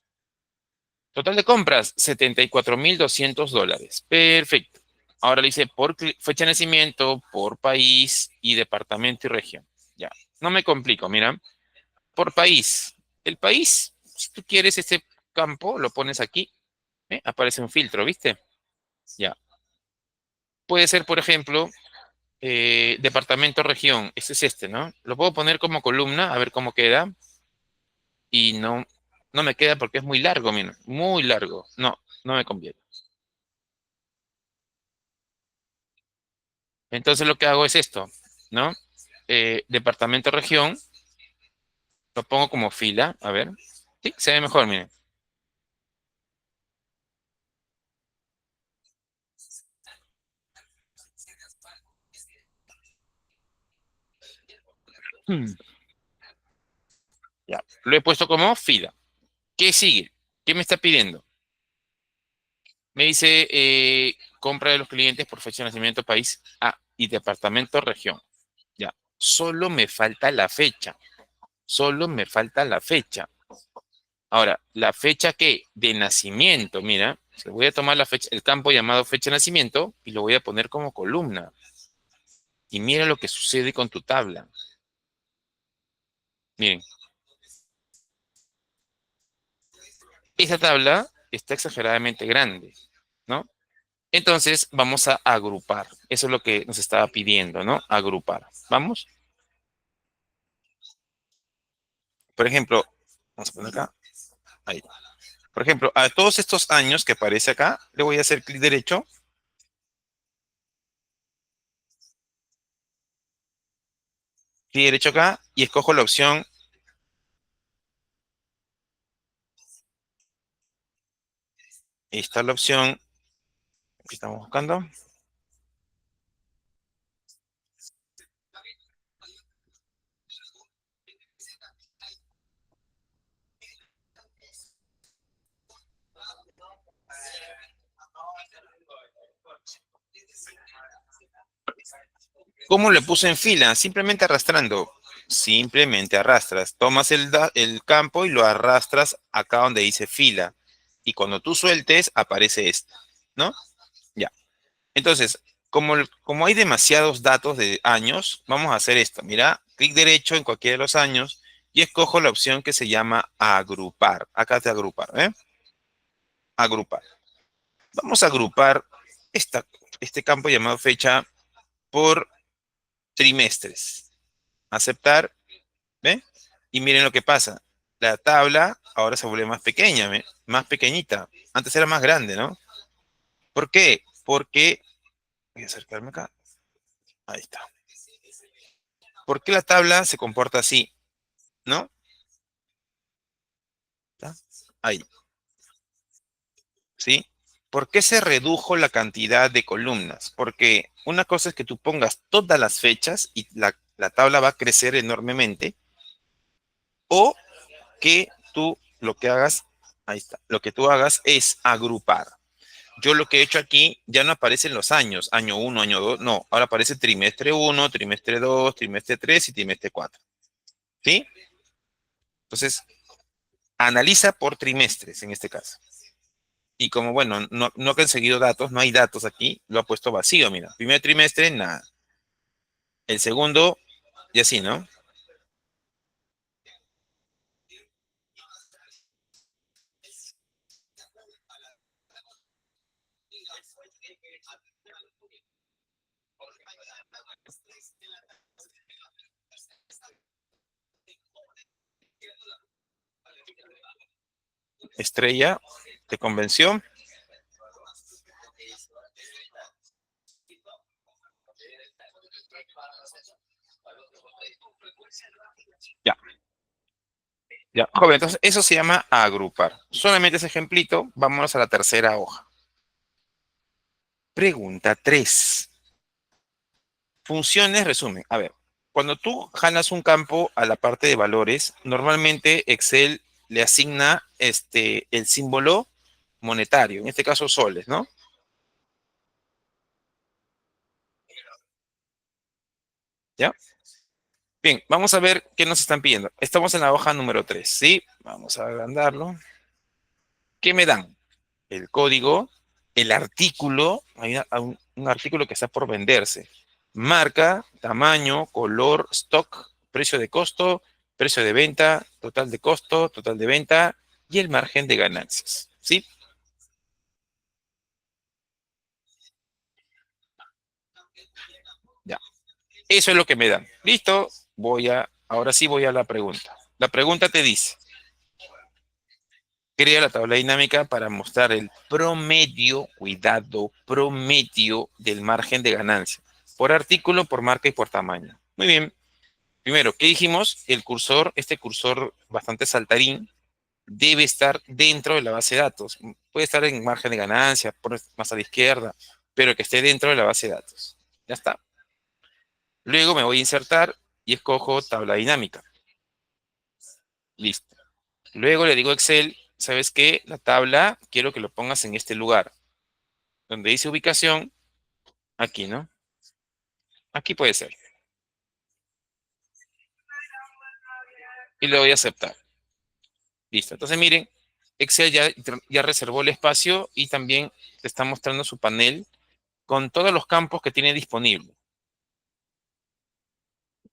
Total de compras, 74.200 dólares. Perfecto. Ahora le dice por fecha de nacimiento, por país y departamento y región. Ya. No me complico, mira. Por país. El país, si tú quieres este campo, lo pones aquí. Aparece un filtro, ¿viste? Ya. Puede ser, por ejemplo, departamento, región. Este es este, ¿no? Lo puedo poner como columna, a ver cómo queda. Y no me queda porque es muy largo, mira. Muy largo. No me conviene. Entonces lo que hago es esto, ¿no? Departamento, región, lo pongo como fila, a ver. Sí, se ve mejor, miren. Hmm. Ya, lo he puesto como fila. ¿Qué sigue? ¿Qué me está pidiendo? Me dice compra de los clientes por fecha de nacimiento, país, y departamento, región. Ya, solo me falta la fecha. Solo me falta la fecha. Ahora, la fecha que de nacimiento, mira, voy a tomar la fecha, el campo llamado fecha de nacimiento y lo voy a poner como columna. Y mira lo que sucede con tu tabla. Miren, esta tabla está exageradamente grande, ¿no? Entonces vamos a agrupar. Eso es lo que nos estaba pidiendo, ¿no? Agrupar. ¿Vamos? Por ejemplo, vamos a poner acá. Ahí. Por ejemplo, a todos estos años que aparece acá, le voy a hacer clic derecho acá y escojo la opción. Ahí está la opción que estamos buscando. ¿Cómo le puse en fila? Simplemente arrastrando. Simplemente arrastras. Tomas el campo y lo arrastras acá donde dice fila. Y cuando tú sueltes, aparece esto, ¿no? Ya. Entonces, como hay demasiados datos de años, vamos a hacer esto. Mira, clic derecho en cualquiera de los años y escojo la opción que se llama agrupar. Acá te agrupar, ¿eh? Agrupar. Vamos a agrupar este campo llamado fecha por trimestres. Aceptar, ¿ve? Y miren lo que pasa. La tabla ahora se vuelve más pequeña, ¿ve? Más pequeñita. Antes era más grande, ¿no? ¿Por qué? Porque, voy a acercarme acá. Ahí está. ¿Por qué la tabla se comporta así? ¿No? ¿Está? Ahí, ¿sí? ¿Por qué se redujo la cantidad de columnas? Porque una cosa es que tú pongas todas las fechas y la tabla va a crecer enormemente, o que tú lo que hagas, ahí está, lo que tú hagas es agrupar. Yo lo que he hecho aquí, ya no aparecen los años, año uno, año 2, no, ahora aparece trimestre uno, trimestre 2, trimestre 3 y trimestre 4. ¿Sí? Entonces, analiza por trimestres en este caso. Y como, bueno, no he conseguido datos, no hay datos aquí, lo ha puesto vacío, mira. Primer trimestre, nada. El segundo, y así, ¿no? Estrella, ¿te convenció? Ya, ya. Joven, entonces eso se llama agrupar. Solamente ese ejemplito, vámonos a la tercera hoja. Pregunta 3. Funciones, resumen. A ver, cuando tú jalas un campo a la parte de valores, normalmente Excel le asigna el símbolo monetario, en este caso soles, ¿no? ¿Ya? Bien, vamos a ver qué nos están pidiendo. Estamos en la hoja número 3, ¿sí? Vamos a agrandarlo. ¿Qué me dan? El código, el artículo, hay un artículo que está por venderse. Marca, tamaño, color, stock, precio de costo, precio de venta, total de costo, total de venta y el margen de ganancias. ¿Sí? Ya. Eso es lo que me dan. ¿Listo? Ahora sí voy a la pregunta. La pregunta te dice, crea la tabla dinámica para mostrar el promedio, cuidado, promedio del margen de ganancia, por artículo, por marca y por tamaño. Muy bien. Primero, ¿qué dijimos? El cursor, este cursor bastante saltarín, debe estar dentro de la base de datos. Puede estar en margen de ganancia, más a la izquierda, pero que esté dentro de la base de datos. Ya está. Luego me voy a insertar y escojo tabla dinámica. Listo. Luego le digo a Excel, ¿sabes qué? La tabla quiero que lo pongas en este lugar. Donde dice ubicación, aquí, ¿no? Aquí puede ser. Y le doy a aceptar. Listo. Entonces miren, Excel ya reservó el espacio y también te está mostrando su panel con todos los campos que tiene disponible.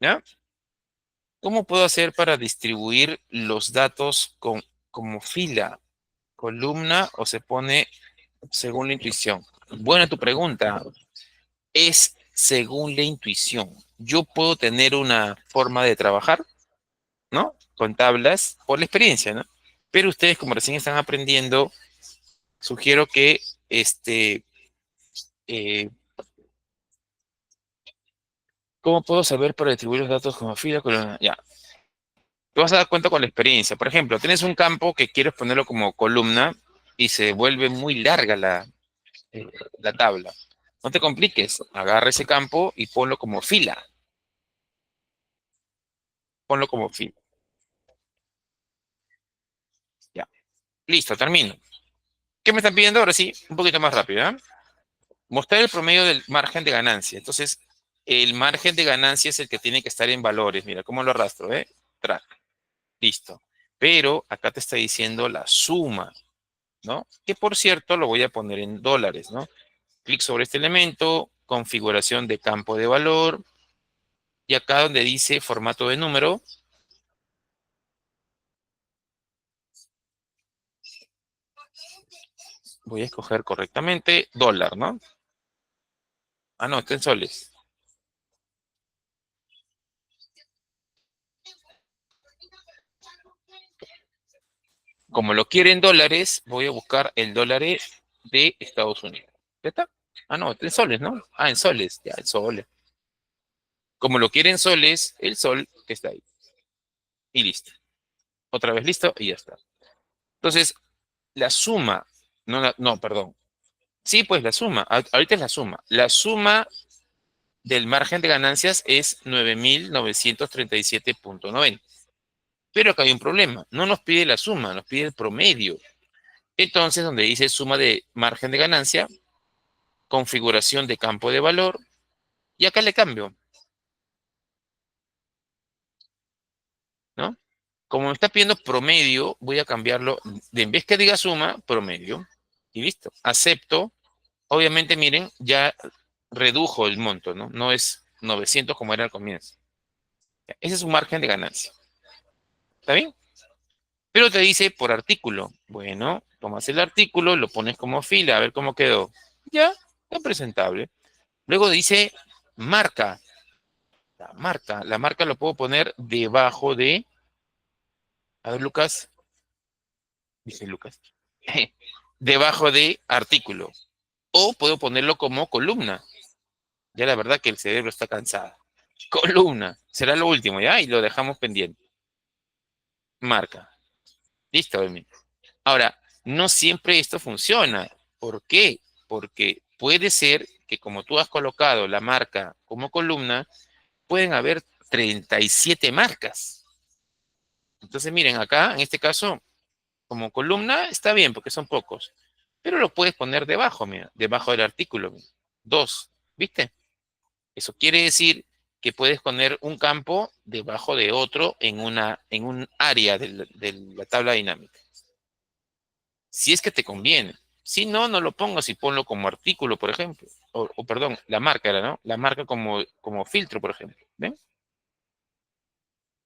¿Ya? ¿Cómo puedo hacer para distribuir los datos como fila, columna o se pone según la intuición? Buena tu pregunta. Es según la intuición. Yo puedo tener una forma de trabajar, ¿no? Con tablas por la experiencia, ¿no? Pero ustedes, como recién están aprendiendo, sugiero que eh, ¿cómo puedo saber para distribuir los datos como fila, columna? Ya, te vas a dar cuenta con la experiencia. Por ejemplo, tienes un campo que quieres ponerlo como columna y se vuelve muy larga eh, la tabla. No te compliques, agarra ese campo y ponlo como fila. Ponlo como fila. Ya, listo, termino. ¿Qué me están pidiendo ahora sí? Un poquito más rápido, ¿eh? Mostrar el promedio del margen de ganancia. Entonces, el margen de ganancia es el que tiene que estar en valores. Mira, ¿cómo lo arrastro, eh? Track. Listo. Pero acá te está diciendo la suma, ¿no? Que por cierto lo voy a poner en dólares, ¿no? Clic sobre este elemento, configuración de campo de valor, y acá donde dice formato de número, voy a escoger correctamente dólar, ¿no? Ah, no, está en soles. Como lo quiere en dólares, voy a buscar el dólar de Estados Unidos. ¿Ya está? Ah, no, está en soles, ¿no? Ah, en soles, ya, en soles. Como lo quiere en soles, el sol que está ahí. Y listo. Otra vez listo y ya está. Entonces, la suma, no, no, perdón. Sí, pues la suma, ahorita es la suma. La suma del margen de ganancias es 9.937.90. Pero acá hay un problema. No nos pide la suma, nos pide el promedio. Entonces, donde dice suma de margen de ganancia, configuración de campo de valor, y acá le cambio, ¿no? Como me está pidiendo promedio, voy a cambiarlo, de en vez que diga suma, promedio. Y listo. Acepto. Obviamente, miren, ya redujo el monto, ¿no? No es 900 como era al comienzo. Ese es un margen de ganancia. ¿Está bien? Pero te dice por artículo. Bueno, tomas el artículo, lo pones como fila, a ver cómo quedó. Ya, está presentable. Luego dice marca. La marca lo puedo poner debajo de. A ver, Lucas. Dice Lucas. Debajo de artículo. O puedo ponerlo como columna. Ya la verdad que el cerebro está cansado. Columna. Será lo último, ¿ya? Y lo dejamos pendiente. Marca. Listo, Emi. Ahora, no siempre esto funciona. ¿Por qué? Porque puede ser que como tú has colocado la marca como columna, pueden haber 37 marcas. Entonces, miren, acá, en este caso, como columna, está bien porque son pocos. Pero lo puedes poner debajo, mira, debajo del artículo. Mira. Dos, ¿viste? Eso quiere decir que puedes poner un campo debajo de otro en un área de la tabla dinámica. Si es que te conviene. Si no, no lo pongas y ponlo como artículo, por ejemplo. Perdón, la marca era, ¿no? La marca como filtro, por ejemplo. ¿Ven?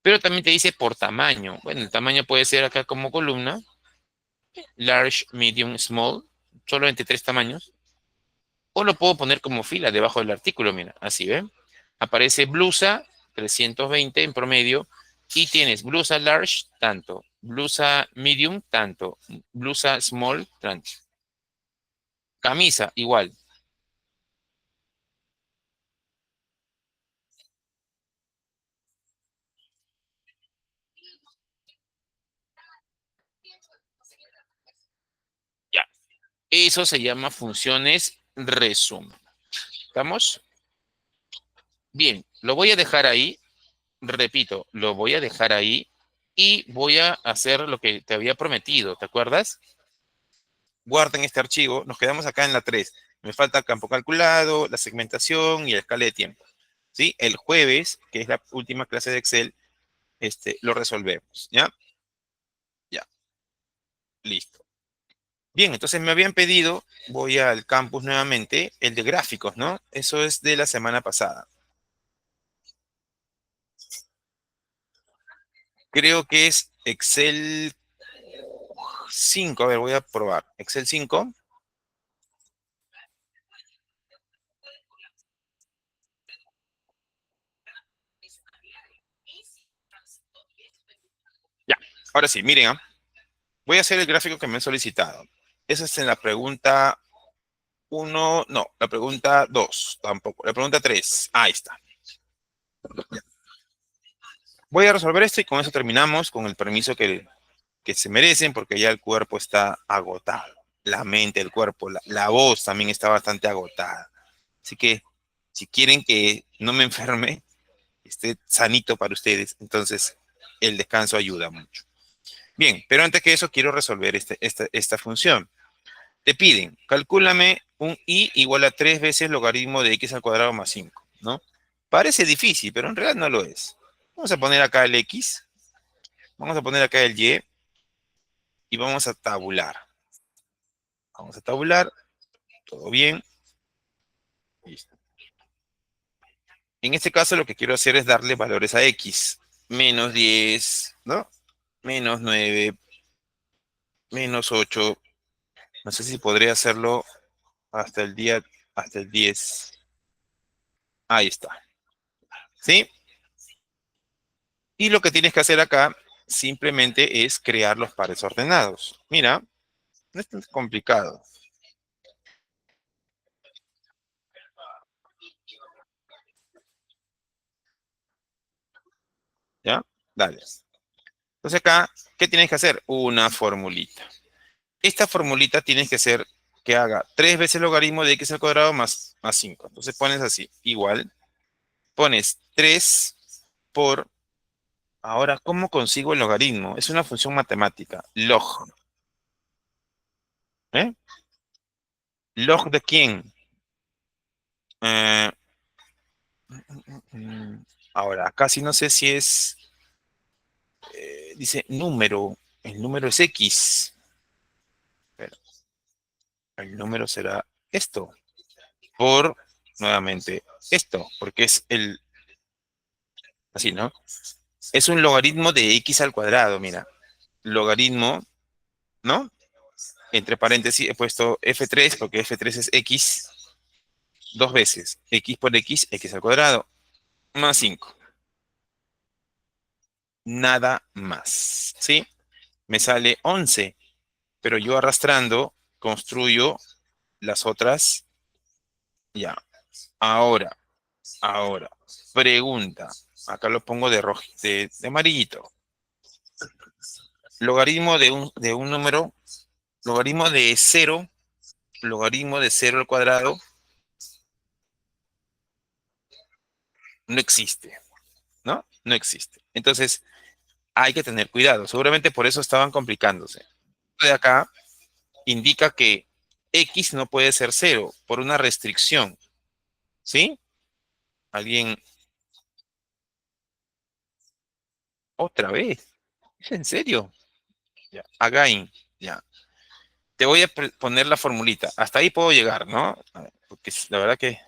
Pero también te dice por tamaño. Bueno, el tamaño puede ser acá como columna, large, medium, small, solo entre tres tamaños. O lo puedo poner como fila debajo del artículo, mira, así, ¿ven? Aparece blusa, 320 en promedio, y tienes blusa large, tanto, blusa medium, tanto, blusa small, tanto. Camisa, igual. Ya. Eso se llama funciones resumen. ¿Estamos? Bien, lo voy a dejar ahí. Repito, lo voy a dejar ahí y voy a hacer lo que te había prometido. ¿Te acuerdas? Guarden este archivo. Nos quedamos acá en la 3. Me falta el campo calculado, la segmentación y la escala de tiempo. ¿Sí? El jueves, que es la última clase de Excel, lo resolvemos. ¿Ya? Ya, listo. Bien, entonces me habían pedido, voy al campus nuevamente, el de gráficos, ¿no? Eso es de la semana pasada. Creo que es Excel 5. A ver, voy a probar. Excel 5. Ya. Ahora sí, miren, voy a hacer el gráfico que me han solicitado. Esa es en la pregunta uno, no, la pregunta 2 tampoco. La pregunta 3, ahí está. Voy a resolver esto y con eso terminamos con el permiso que se merecen porque ya el cuerpo está agotado. La mente, el cuerpo, la voz también está bastante agotada. Así que si quieren que no me enferme, esté sanito para ustedes, entonces el descanso ayuda mucho. Bien, pero antes que eso quiero resolver esta función. Te piden, calcúlame un i igual a 3 veces logaritmo de x al cuadrado más 5, ¿no? Parece difícil, pero en realidad no lo es. Vamos a poner acá el x, vamos a poner acá el y y vamos a tabular. Vamos a tabular, todo bien. Listo. En este caso lo que quiero hacer es darle valores a x. Menos 10, ¿no? Menos 9, menos 8. No sé si podría hacerlo hasta el día, hasta el 10. Ahí está. ¿Sí? Y lo que tienes que hacer acá simplemente es crear los pares ordenados. Mira, no es tan complicado. ¿Ya? Dale. Entonces acá, ¿qué tienes que hacer? Una formulita. Esta formulita tienes que hacer que haga 3 veces logaritmo de x al cuadrado más 5. Entonces pones así, igual. Pones 3 por... Ahora, ¿cómo consigo el logaritmo? Es una función matemática. Log. ¿Eh? ¿Log de quién? Eh, ahora, acá sí no sé si es... dice número. El número es x. Pero el número será esto. Por, nuevamente, esto. Porque es el... Así, ¿no? Es un logaritmo de x al cuadrado, mira. Logaritmo, ¿no? Entre paréntesis he puesto f3 porque f3 es x dos veces. X por x, x al cuadrado, más 5. Nada más, ¿sí? Me sale 11, pero yo arrastrando construyo las otras ya. Ahora, ahora, pregunta. Acá lo pongo de rojo, de amarillito. Logaritmo de un número, logaritmo de cero, logaritmo de cero al cuadrado, no existe, ¿no? No existe. Entonces, hay que tener cuidado. Seguramente por eso estaban complicándose. De acá indica que x no puede ser cero por una restricción, ¿sí? Alguien, otra vez. ¿Es en serio? Ya. Again, ya. Te voy a poner la formulita. Hasta ahí puedo llegar, ¿no? A ver, porque la verdad que...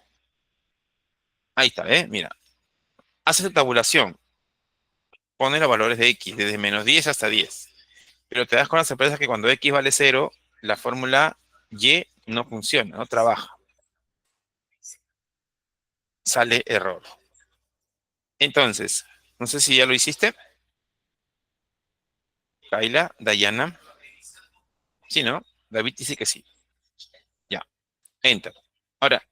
Ahí está, ¿eh? Mira. Haces tu tabulación. Pones los valores de x, desde menos 10 hasta 10. Pero te das con la sorpresa que cuando x vale cero, la fórmula y no funciona, no trabaja. Sale error. Entonces, no sé si ya lo hiciste. Kaila, Dayana. Sí, ¿no? David dice que sí. Ya. Enter. Ahora,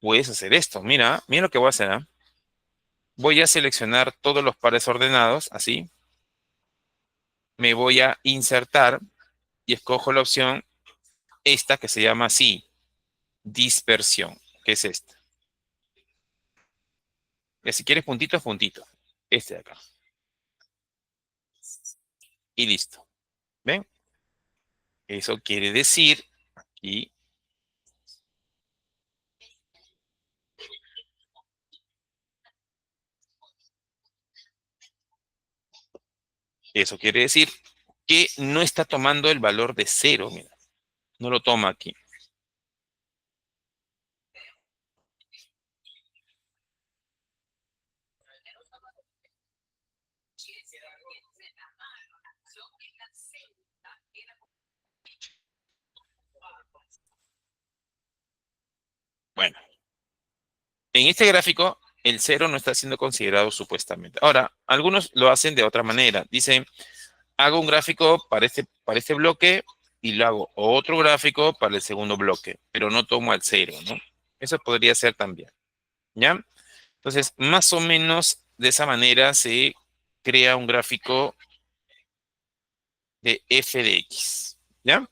puedes hacer esto. Mira, mira lo que voy a hacer, ¿ah? Voy a seleccionar todos los pares ordenados, así. Me voy a insertar y escojo la opción esta que se llama así, dispersión, que es esta. Y si quieres puntitos, puntito. Este de acá. Y listo. ¿Ven? Eso quiere decir, y eso quiere decir que no está tomando el valor de cero, mira. No lo toma aquí. Bueno, en este gráfico, el cero no está siendo considerado supuestamente. Ahora, algunos lo hacen de otra manera. Dicen, hago un gráfico para este bloque y lo hago otro gráfico para el segundo bloque, pero no tomo al cero, ¿no? Eso podría ser también, ¿ya? Entonces, más o menos de esa manera se crea un gráfico de f de x, ¿ya?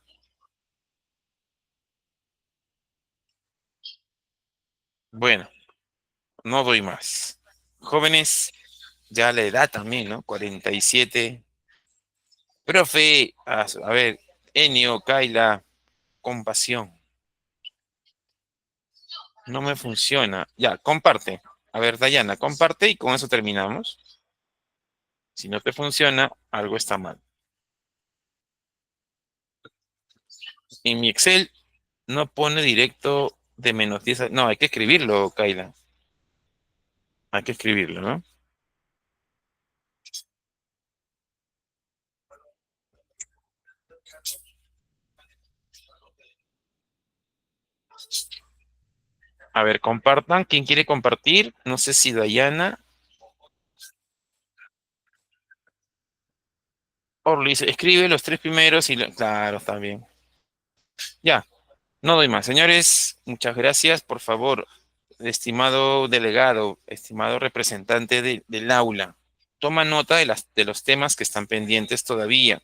Bueno, no doy más. Jóvenes, ya la edad también, ¿no? 47. Profe, a ver, Enio, Kaila, compasión. No me funciona. Ya, comparte. A ver, Dayana, comparte y con eso terminamos. Si no te funciona, algo está mal. En mi Excel no pone directo de -10. No, hay que escribirlo, Kaila. Hay que escribirlo, ¿no? A ver, compartan. ¿Quién quiere compartir? No sé si Dayana. Orly, escribe los tres primeros y claro, está bien. Ya, no doy más. Señores, muchas gracias. Por favor, estimado delegado, estimado representante del aula, toma nota de los temas que están pendientes todavía.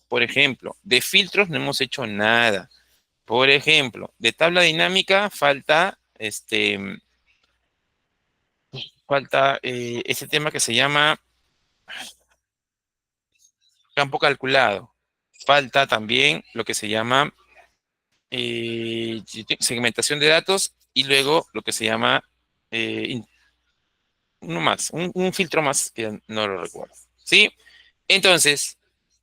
Por ejemplo, de filtros no hemos hecho nada. Por ejemplo, de tabla dinámica falta ese tema que se llama campo calculado. Falta también lo que se llama segmentación de datos y luego lo que se llama uno más, un filtro más que no lo recuerdo. ¿Sí? Entonces,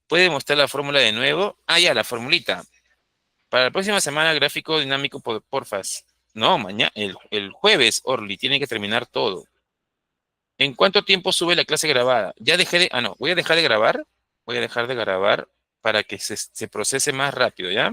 puede mostrar la fórmula de nuevo. Ah, ya, la formulita. Para la próxima semana, gráfico dinámico, porfas. No, mañana, el jueves, Orly, tiene que terminar todo. ¿En cuánto tiempo sube la clase grabada? Ya dejé de, no, voy a dejar de grabar. Voy a dejar de grabar para que se procese más rápido, ¿ya?